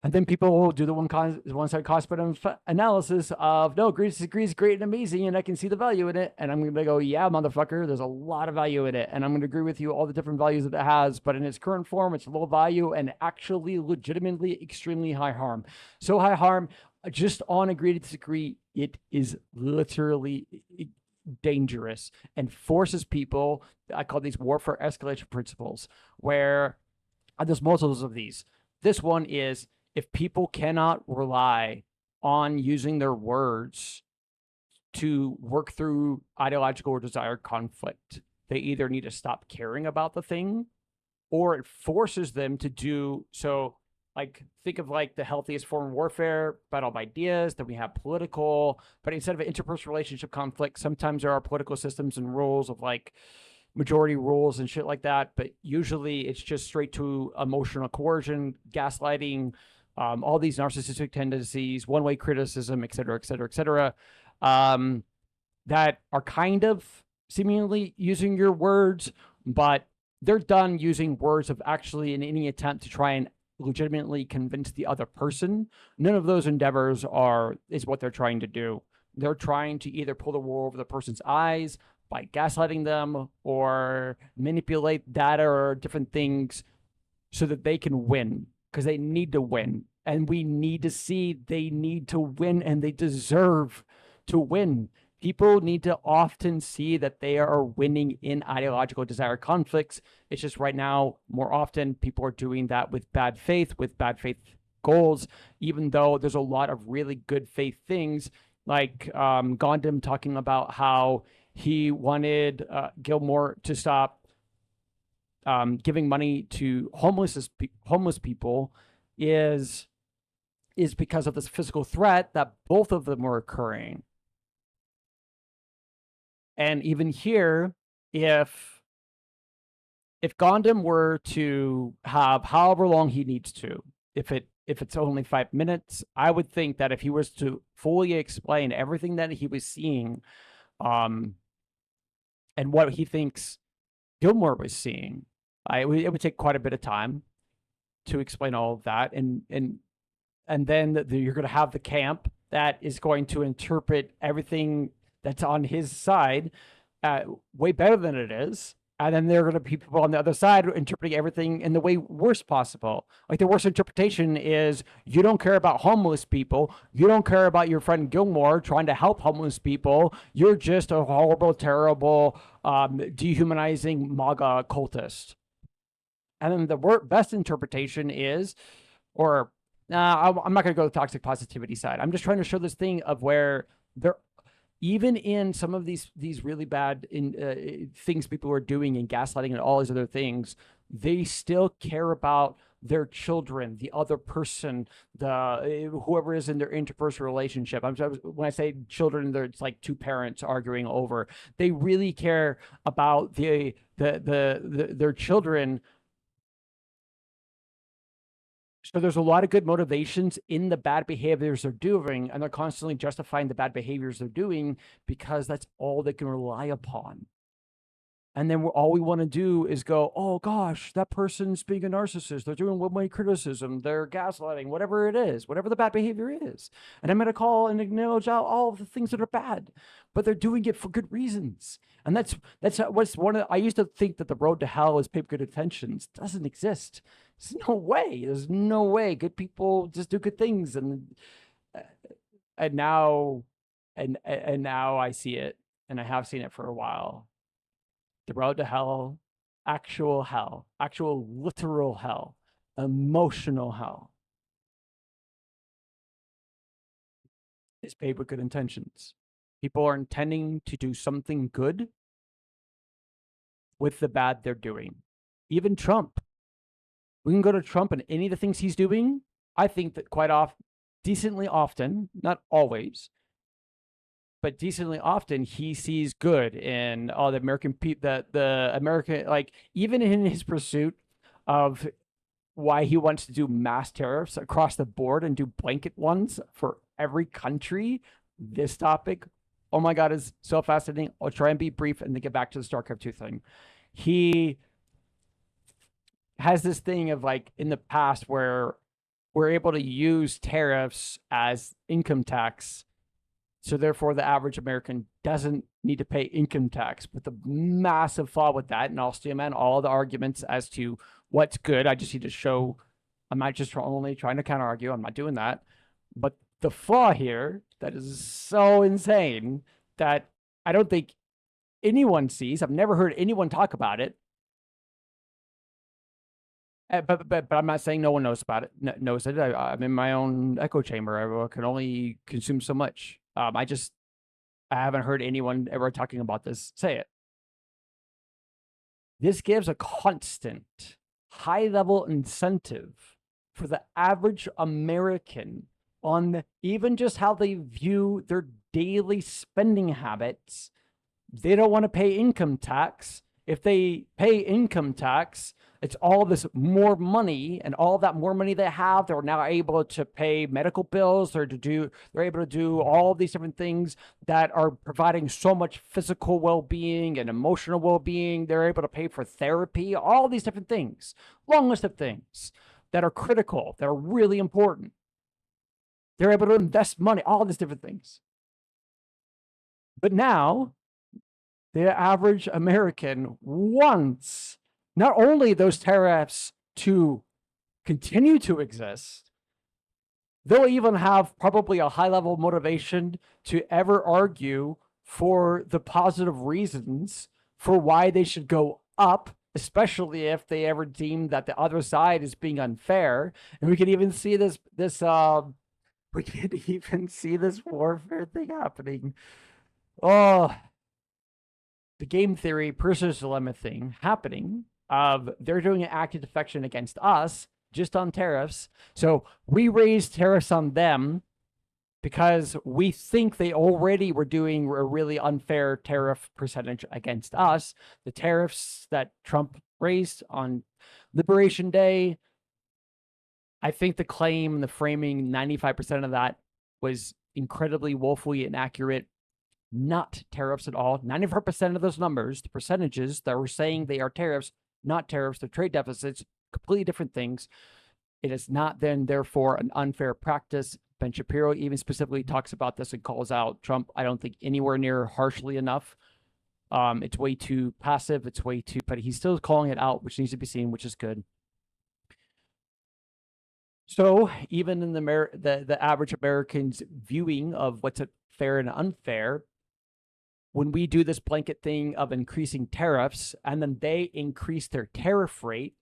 And then people will do the one-side cost-benefit analysis of, no, agree to disagree is great and amazing, and I can see the value in it. And I'm going to go, yeah, motherfucker, there's a lot of value in it. And I'm going to agree with you all the different values that it has. But in its current form, it's low value and actually legitimately extremely high harm. So high harm, just on agree to disagree, it is literally dangerous and forces people. I call these warfare escalation principles, where there's multiples of these. This one is, if people cannot rely on using their words to work through ideological or desired conflict, they either need to stop caring about the thing, or it forces them to do so. Like, think of like the healthiest form of warfare, battle of ideas. Then we have political, but instead of an interpersonal relationship conflict, sometimes there are political systems and rules of like majority rules and shit like that. But usually it's just straight to emotional coercion, gaslighting, all these narcissistic tendencies, one-way criticism, et cetera, et cetera, et cetera, that are kind of seemingly using your words, but they're done using words of actually in any attempt to try and legitimately convince the other person. None of those endeavors is what they're trying to do. They're trying to either pull the wool over the person's eyes by gaslighting them, or manipulate data or different things so that they can win, because they need to win. And we need to see they need to win, and they deserve to win. People need to often see that they are winning in ideological desire conflicts. It's just right now, more often, people are doing that with bad faith goals, even though there's a lot of really good faith things, like Gandhi talking about how he wanted Gilmore to stop giving money to homeless people is because of this physical threat that both of them were occurring. And even here, if Gandhi were to have however long he needs to, if it's only 5 minutes, I would think that if he was to fully explain everything that he was seeing, and what he thinks Gilmore was seeing, it would take quite a bit of time to explain all of that. And then you're going to have the camp that is going to interpret everything that's on his side way better than it is. And then there are going to be people on the other side interpreting everything in the way worst possible. Like, the worst interpretation is, you don't care about homeless people. You don't care about your friend Gilmore trying to help homeless people. You're just a horrible, terrible, dehumanizing MAGA cultist. And then the best interpretation is, or I'm not going to go to the toxic positivity side. I'm just trying to show this thing of where there, even in some of these really bad things people are doing in gaslighting and all these other things, they still care about their children, the other person, whoever is in their interpersonal relationship. When I say children, it's like two parents arguing over. They really care about their children. So there's a lot of good motivations in the bad behaviors they're doing, and they're constantly justifying the bad behaviors they're doing because that's all they can rely upon. And then all we want to do is go, oh gosh, that person's being a narcissist. They're doing one-way criticism. They're gaslighting, whatever it is, whatever the bad behavior is. And I'm going to call and acknowledge all of the things that are bad, but they're doing it for good reasons. And that's what's I used to think that the road to hell is pay good intentions. It doesn't exist. There's no way. There's no way. Good people just do good things. And now I see it, and I have seen it for a while. The road to hell, actual literal hell, emotional hell, is paid with good intentions. People are intending to do something good with the bad they're doing. Even Trump. We can go to Trump and any of the things he's doing. I think that quite often, decently often, not always, but decently often, he sees good in all the American people, the American, like, even in his pursuit of why he wants to do mass tariffs across the board and do blanket ones for every country. This topic, oh my God, is so fascinating. I'll try and be brief and then get back to the StarCraft 2 thing. He has this thing of, like, in the past where we're able to use tariffs as income tax. So therefore, the average American doesn't need to pay income tax. But the massive flaw with that, and I'll stand on all the arguments as to what's good. I just need to show I'm not just only trying to counter argue. I'm not doing that. But the flaw here that is so insane that I don't think anyone sees. I've never heard anyone talk about it. But I'm not saying no one knows about it. Knows it. I'm in my own echo chamber. I can only consume so much. I haven't heard anyone ever talking about this say it. This gives a constant high level incentive for the average American on even just how they view their daily spending habits. They don't want to pay income tax. If they pay income tax, it's all this more money, and all that more money they have, they're now able to pay medical bills, they're able to do all these different things that are providing so much physical well-being and emotional well-being. They're able to pay for therapy, all these different things, long list of things that are critical, that are really important. They're able to invest money, all these different things. But now the average American wants not only those tariffs to continue to exist, they'll even have probably a high level motivation to ever argue for the positive reasons for why they should go up, especially if they ever deem that the other side is being unfair. And we can even see this warfare thing happening. Oh, the game theory Prisoner's Dilemma thing happening of they're doing an active defection against us just on tariffs. So we raised tariffs on them because we think they already were doing a really unfair tariff percentage against us. The tariffs that Trump raised on Liberation Day, I think the claim, the framing, 95% of that was incredibly woefully inaccurate. Not tariffs at all. 94% of those numbers, the percentages that were saying they are tariffs, not tariffs, they're trade deficits, completely different things. It is not then, therefore, an unfair practice. Ben Shapiro even specifically talks about this and calls out Trump, I don't think, anywhere near harshly enough. It's way too passive. It's way too, but he's still calling it out, which needs to be seen, which is good. So even in the average American's viewing of what's fair and unfair, when we do this blanket thing of increasing tariffs and then they increase their tariff rate,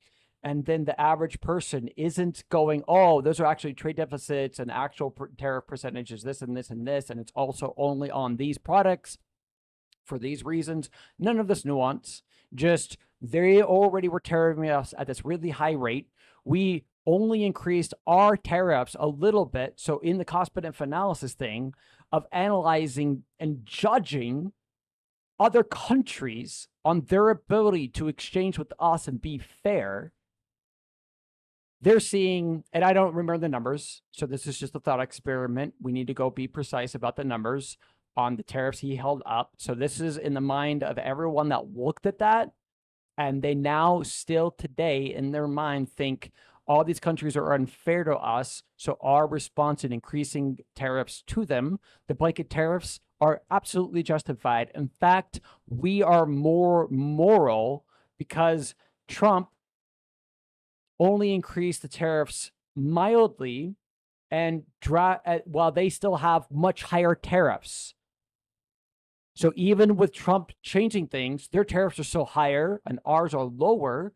and then the average person isn't going, oh, those are actually trade deficits and actual tariff percentages, this and this and this, and it's also only on these products for these reasons. None of this nuance, just they already were tariffing us at this really high rate. We only increased our tariffs a little bit. So in the cost benefit analysis thing of analyzing and judging other countries on their ability to exchange with us and be fair, they're seeing, and I don't remember the numbers, so this is just a thought experiment. We need to go be precise about the numbers on the tariffs he held up. So this is in the mind of everyone that looked at that, and they now still today in their mind think all these countries are unfair to us. So our response in increasing tariffs to them, the blanket tariffs, are absolutely justified. In fact, we are more moral because Trump only increased the tariffs mildly and while they still have much higher tariffs. So even with Trump changing things, their tariffs are still higher and ours are lower.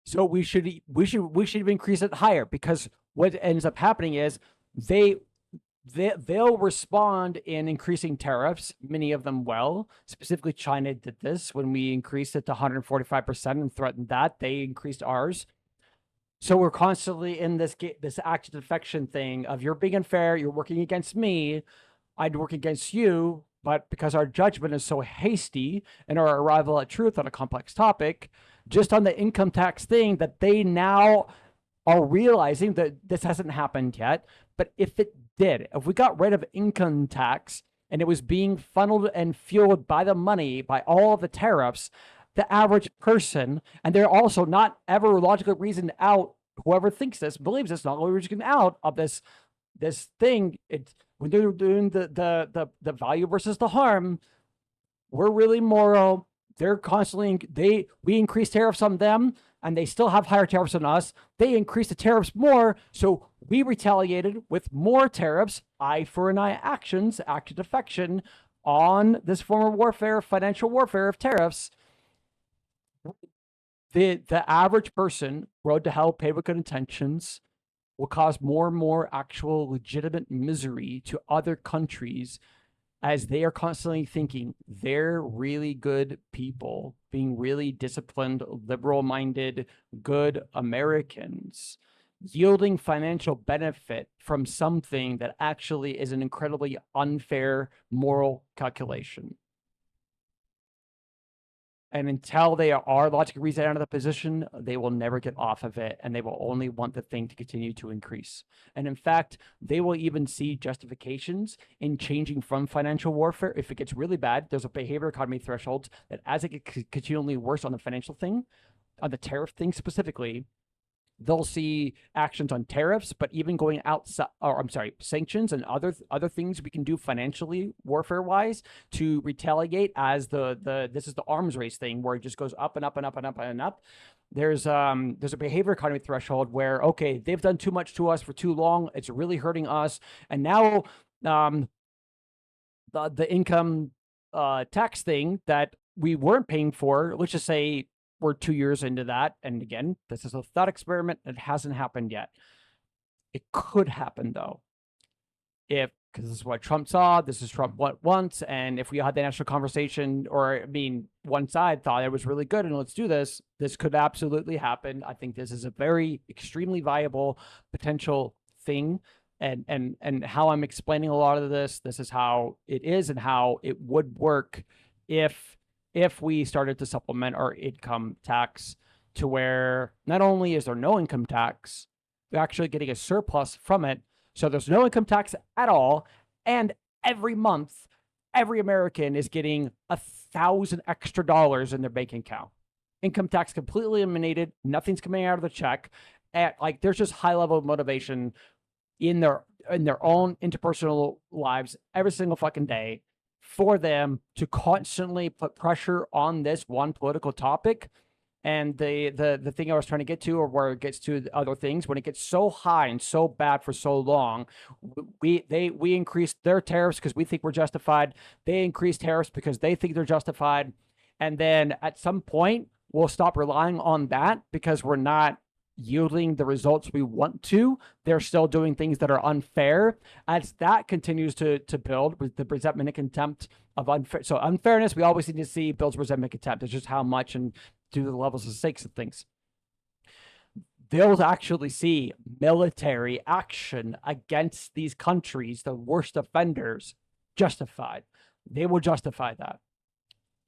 So we should increase it higher, because what ends up happening is they'll respond in increasing tariffs. Many of them will. Specifically, China did this when we increased it to 145% and threatened that. They increased ours. So we're constantly in this active defection thing of you're being unfair, you're working against me, I'd work against you, but because our judgment is so hasty and our arrival at truth on a complex topic, just on the income tax thing, that they now are realizing that this hasn't happened yet. But if it did, if we got rid of income tax and it was being funneled and fueled by the money, by all of the tariffs, the average person, and they're also not ever logically reasoned out, whoever thinks this, believes this, not reasoned out of this thing, it's when they're doing the value versus the harm, we're really moral. They're constantly we increase tariffs on them and they still have higher tariffs on us. They increase the tariffs more, so we retaliated with more tariffs, eye for an eye actions, active defection on this form of warfare, financial warfare of tariffs. The average person, road to hell, paved with good intentions, will cause more and more actual legitimate misery to other countries as they are constantly thinking they're really good people, being really disciplined, liberal-minded, good Americans, yielding financial benefit from something that actually is an incredibly unfair moral calculation. And until they are logically reasoned out of the position, they will never get off of it, and they will only want the thing to continue to increase. And in fact, they will even see justifications in changing from financial warfare. If it gets really bad, there's a behavior economy threshold that as it gets continually worse on the financial thing, on the tariff thing specifically, they'll see actions on tariffs, but even going outside, or I'm sorry, sanctions and other things we can do financially, warfare wise, to retaliate. As this is the arms race thing where it just goes up and up and up and up and up. There's a behavior economy threshold where, okay, they've done too much to us for too long, it's really hurting us, and now the income tax thing that we weren't paying for, let's just say we're 2 years into that. And again, this is a thought experiment. It hasn't happened yet. It could happen though. Because this is what Trump saw, this is Trump what wants. And if we had the national conversation, or I mean, one side thought it was really good and let's do this, this could absolutely happen. I think this is a very extremely viable potential thing. And how I'm explaining a lot of this is how it is and how it would work if we started to supplement our income tax to where not only is there no income tax, we're actually getting a surplus from it. So there's no income tax at all. And every month, every American is getting $1,000 extra in their bank account. Income tax completely eliminated. Nothing's coming out of the check. And like, there's just high level of motivation in their own interpersonal lives every single fucking day for them to constantly put pressure on this one political topic. And the thing I was trying to get to, or where it gets to other things, when it gets so high and so bad for so long, we increase their tariffs because we think we're justified. They increase tariffs because they think they're justified. And then at some point, we'll stop relying on that because we're not yielding the results we want to. They're still doing things that are unfair. As that continues to build with the resentment and contempt of unfair. So unfairness, we always need to see builds resentment and contempt. It's just how much and due to the levels of stakes of things. They'll actually see military action against these countries, the worst offenders, justified. They will justify that.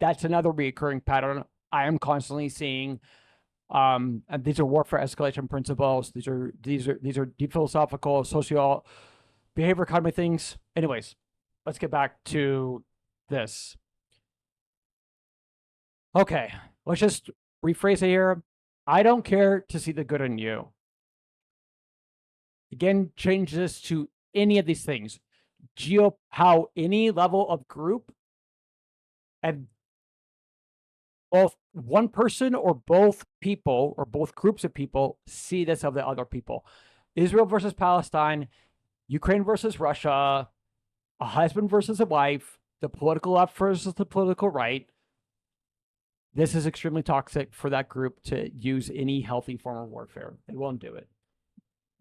That's another recurring pattern I am constantly seeing. And these are warfare escalation principles. These are deep philosophical, social behavior economy things. Anyways, let's get back to this. Okay, let's just rephrase it here. I don't care to see the good in you. Again, change this to any of these things. How any level of group, and both one person or both people or both groups of people see this of the other people. Israel versus Palestine, Ukraine versus Russia, a husband versus a wife, the political left versus the political right. This is extremely toxic for that group to use any healthy form of warfare. They won't do it.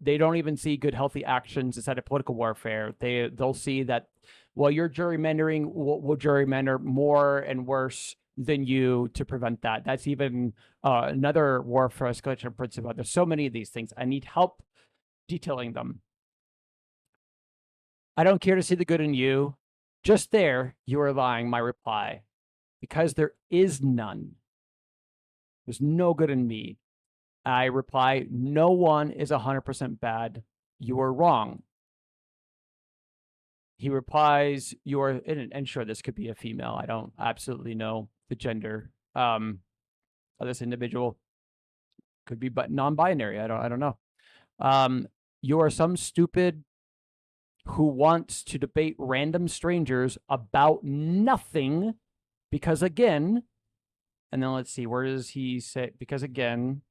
They don't even see good, healthy actions instead of political warfare. They'll see that, well, you're gerrymandering, we'll gerrymander more and worse than you to prevent that. That's even another war for escalation principle. There's so many of these things. I need help detailing them. I don't care to see the good in you. Just there, you are lying, my reply, because there is none. There's no good in me. I reply, no one is 100% bad. You are wrong. He replies, you are, and sure, this could be a female. I don't absolutely know the gender of this individual. Could be but non-binary. I don't know. You are some stupid who wants to debate random strangers about nothing because again, and then let's see, where does he say because again,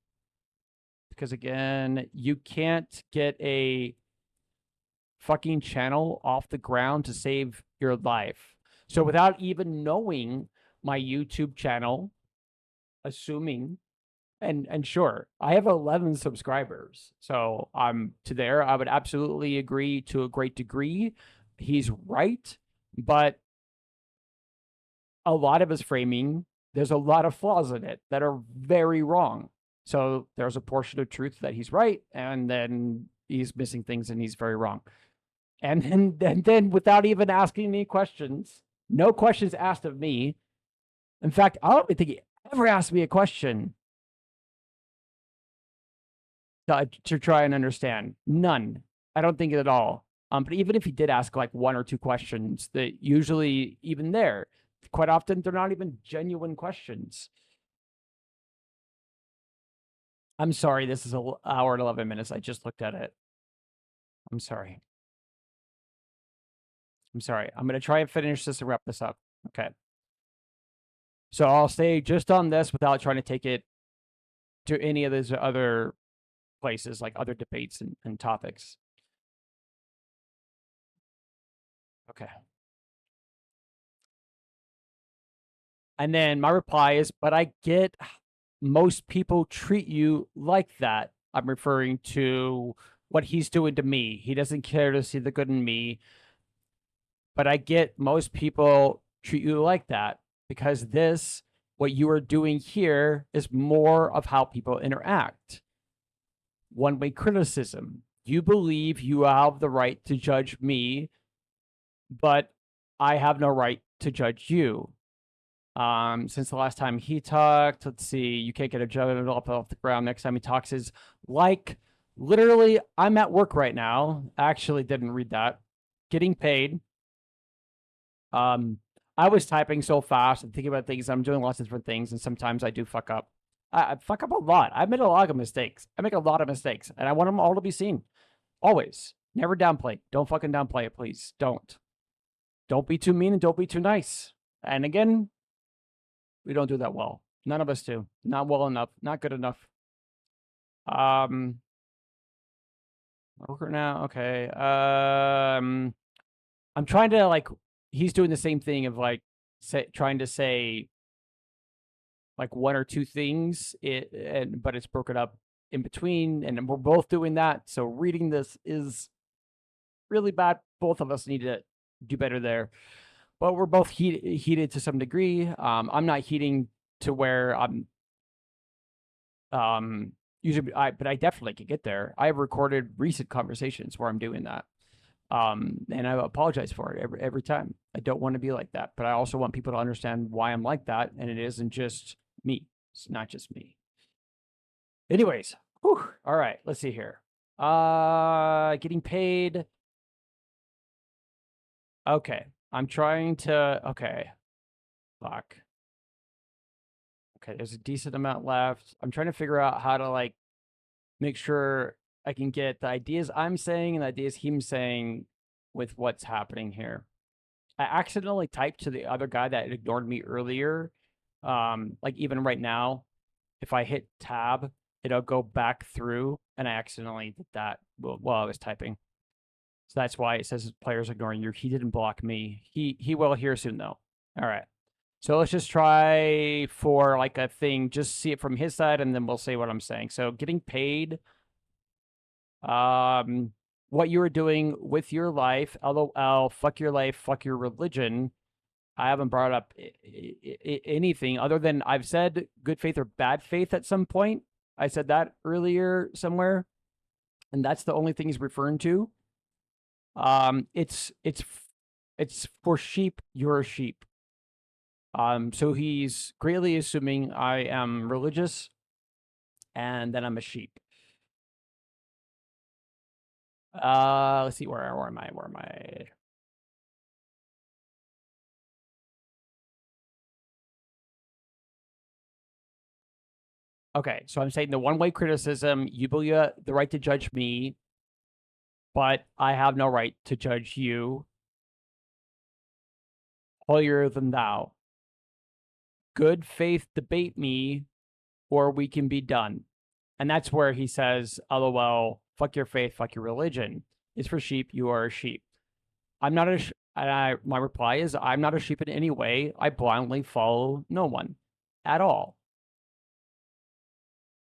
you can't get a fucking channel off the ground to save your life. So without even knowing my YouTube channel, assuming and sure, I have 11 subscribers. So to there, I would absolutely agree to a great degree. He's right, but a lot of his framing, there's a lot of flaws in it that are very wrong. So there's a portion of truth that he's right, and then he's missing things and he's very wrong. And then without even asking any questions, no questions asked of me. In fact, I don't think he ever asked me a question to try and understand. None. I don't think at all. But even if he did ask like one or two questions, that usually even there, quite often they're not even genuine questions. I'm sorry, this is an hour and 11 minutes. I just looked at it. I'm sorry. I'm going to try and finish this and wrap this up. Okay. So I'll stay just on this without trying to take it to any of those other places, like other debates and topics. Okay. And then my reply is, but I get most people treat you like that. I'm referring to what he's doing to me. He doesn't care to see the good in me. But I get most people treat you like that because what you are doing here, is more of how people interact. One-way criticism. You believe you have the right to judge me, but I have no right to judge you. Since the last time he talked, let's see, you can't get a judgment off the ground. Next time he talks is like, literally, I'm at work right now. Actually didn't read that. Getting paid. I was typing so fast and thinking about things. I'm doing lots of different things, and sometimes I do fuck up. I fuck up a lot. I made a lot of mistakes. I make a lot of mistakes, and I want them all to be seen. Always. Never downplay. Don't fucking downplay it, please. Don't. Don't be too mean and don't be too nice. And again, we don't do that well. None of us do. Not well enough. Not good enough. Over now. Okay. I'm trying to like. He's doing the same thing of like trying to say like one or two things, but it's broken up in between, and we're both doing that. So reading this is really bad. Both of us need to do better there. But we're both heated to some degree. I'm not heating to where I'm usually, but I definitely can get there. I have recorded recent conversations where I'm doing that. And I apologize for it every time. I don't want to be like that, but I also want people to understand why I'm like that, and it isn't just me. It's not just me. Anyways, whew, all right, let's see here. Getting paid. Okay, I'm trying to. Okay, fuck. Okay, there's a decent amount left. I'm trying to figure out how to like make sure I can get the ideas I'm saying and the ideas he's saying with what's happening here. I accidentally typed to the other guy that ignored me earlier. Like even right now, if I hit tab, it'll go back through, and I accidentally did that while I was typing. So that's why it says players ignoring you. He didn't block me. He will here soon though. All right. So let's just try for like a thing, just see it from his side, and then we'll say what I'm saying. So getting paid, what you were doing with your life, LOL, fuck your life, fuck your religion. I haven't brought up anything other than I've said good faith or bad faith at some point. I said that earlier somewhere, and that's the only thing he's referring to. It's for sheep. You're a sheep. So he's greatly assuming I am religious, and then I'm a sheep. Let's see, where am I? Where am I? Okay, so I'm saying the one-way criticism, you believe the right to judge me, but I have no right to judge you. Holier than thou. Good faith debate me, or we can be done. And that's where he says, LOL, fuck your faith, fuck your religion. It's for sheep, you are a sheep. I'm not my reply is, I'm not a sheep in any way. I blindly follow no one at all.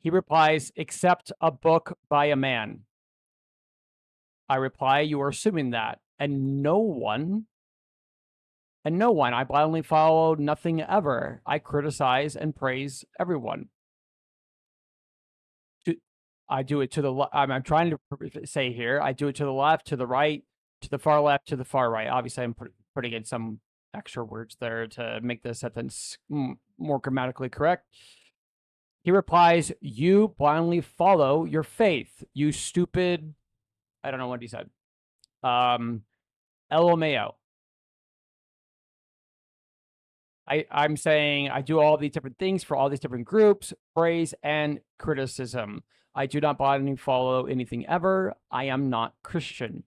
He replies, except a book by a man. I reply, you are assuming that. And no one, I blindly follow nothing ever. I criticize and praise everyone. I do it to the I'm trying to say here, I do it to the left, to the right, to the far left, to the far right. Obviously, I'm putting in some extra words there to make the sentence more grammatically correct. He replies, you blindly follow your faith, you stupid, I don't know what he said. LMAO. I'm saying I do all these different things for all these different groups, praise and criticism. I do not blindly follow anything ever. I am not Christian.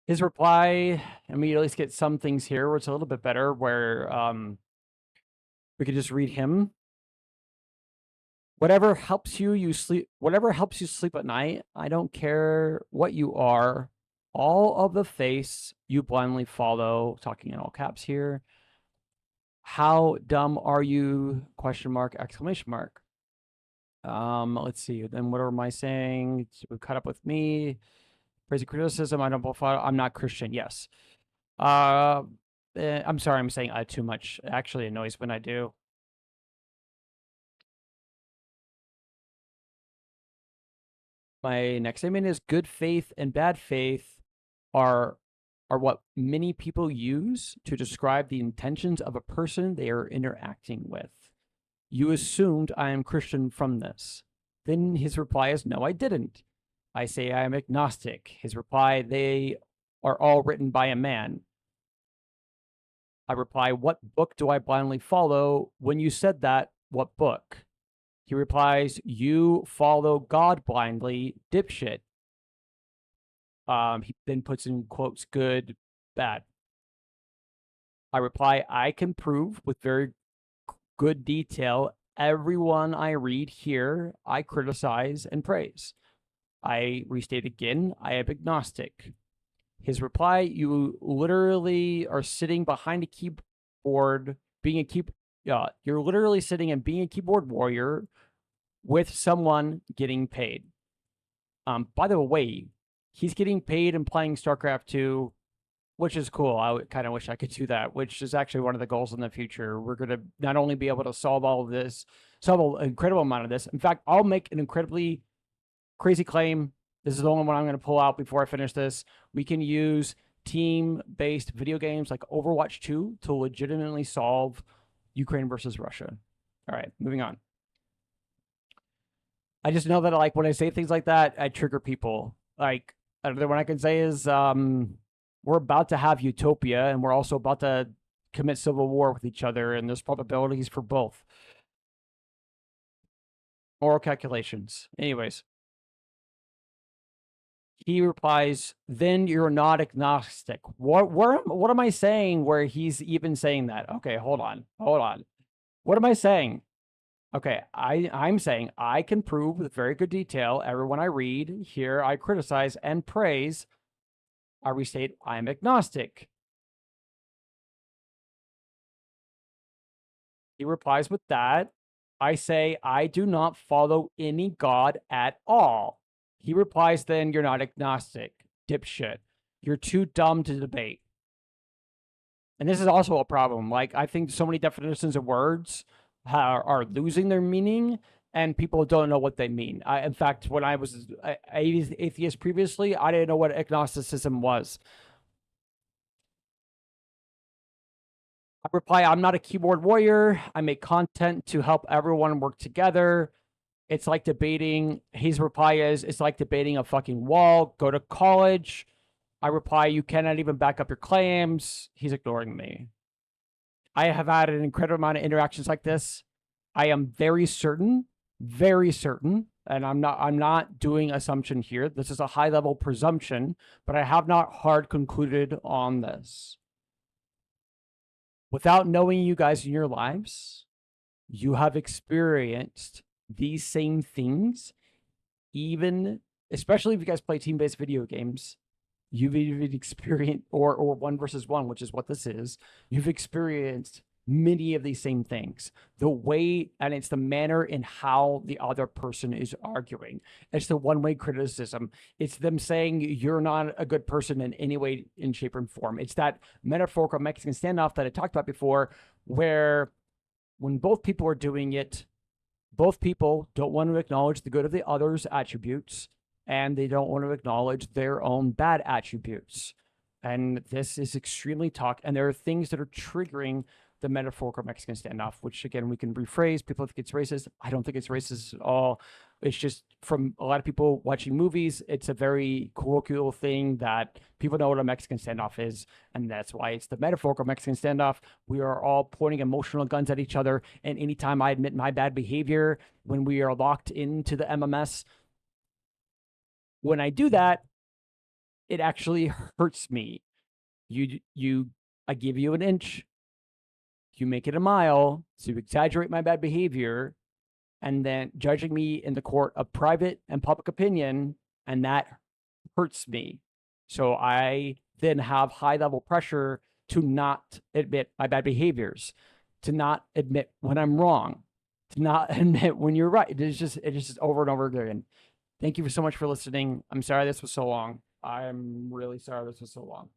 His reply, and we at least get some things here where it's a little bit better, where we could just read him. Whatever helps you sleep at night, I don't care what you are. All of the face you blindly follow, talking in all caps here. How dumb are you? Question mark, exclamation mark. Let's see. Then what am I saying? Cut up with me. Praise and criticism. I don't follow. I'm not Christian. Yes. I'm sorry. I'm saying too much. It actually annoys when I do. My next statement is good faith and bad faith are what many people use to describe the intentions of a person they are interacting with. You assumed I am Christian from this. Then his reply is, no, I didn't. I say I am agnostic. His reply, they are all written by a man. I reply, what book do I blindly follow? When you said that, what book? He replies, you follow God blindly, dipshit. He then puts in quotes, good, bad. I reply, I can prove with very good detail everyone I read here, I criticize and praise. I restate again, I am agnostic. His reply, you literally are sitting behind a keyboard, you're literally sitting and being a keyboard warrior with someone getting paid. By the way, he's getting paid and playing StarCraft 2, which is cool. I kind of wish I could do that, which is actually one of the goals in the future. We're going to not only be able to solve all of this, solve an incredible amount of this. In fact, I'll make an incredibly crazy claim. This is the only one I'm going to pull out before I finish this. We can use team-based video games like Overwatch 2 to legitimately solve Ukraine versus Russia. All right, moving on. I just know that like when I say things like that, I trigger people. Like another one I can say is we're about to have utopia and we're also about to commit civil war with each other, and there's probabilities for both. Moral calculations. Anyways. He replies, then you're not agnostic. What am I saying where he's even saying that? Okay, hold on. What am I saying? Okay, I'm saying I can prove with very good detail everyone I read, here I criticize and praise. I restate, I'm agnostic. He replies with that. I say, I do not follow any God at all. He replies, then you're not agnostic, dipshit. You're too dumb to debate. And this is also a problem. Like, I think so many definitions of words are losing their meaning, and people don't know what they mean. In fact, when I was an atheist previously, I didn't know what agnosticism was. I reply, I'm not a keyboard warrior. I make content to help everyone work together. It's like debating. His reply is, it's like debating a fucking wall. Go to college. I reply, you cannot even back up your claims. He's ignoring me. I have had an incredible amount of interactions like this. I am very certain, and I'm not doing assumption here. This is a high level presumption, but I have not hard concluded on this. Without knowing you guys in your lives, you have experienced these same things, even especially if you guys play team-based video games. You've even experienced, or one versus one, which is what this is. You've experienced many of these same things. The way, and it's the manner in how the other person is arguing. It's the one-way criticism. It's them saying you're not a good person in any way, in shape, or form. It's that metaphorical Mexican standoff that I talked about before, where when both people are doing it, both people don't want to acknowledge the good of the other's attributes, and they don't want to acknowledge their own bad attributes. And this is extremely toxic. And there are things that are triggering the metaphorical Mexican standoff, which again, we can rephrase. People think it's racist. I don't think it's racist at all. It's just, from a lot of people watching movies, it's a very colloquial thing that people know what a Mexican standoff is. And that's why it's the metaphorical Mexican standoff. We are all pointing emotional guns at each other. And anytime I admit my bad behavior, when we are locked into the MMS, when I do that, it actually hurts me. I give you an inch, you make it a mile, so you exaggerate my bad behavior, and then judging me in the court of private and public opinion, and that hurts me. So I then have high level pressure to not admit my bad behaviors, to not admit when I'm wrong, to not admit when you're right. It's just over and over again. Thank you so much for listening. I'm sorry this was so long. I'm really sorry this was so long.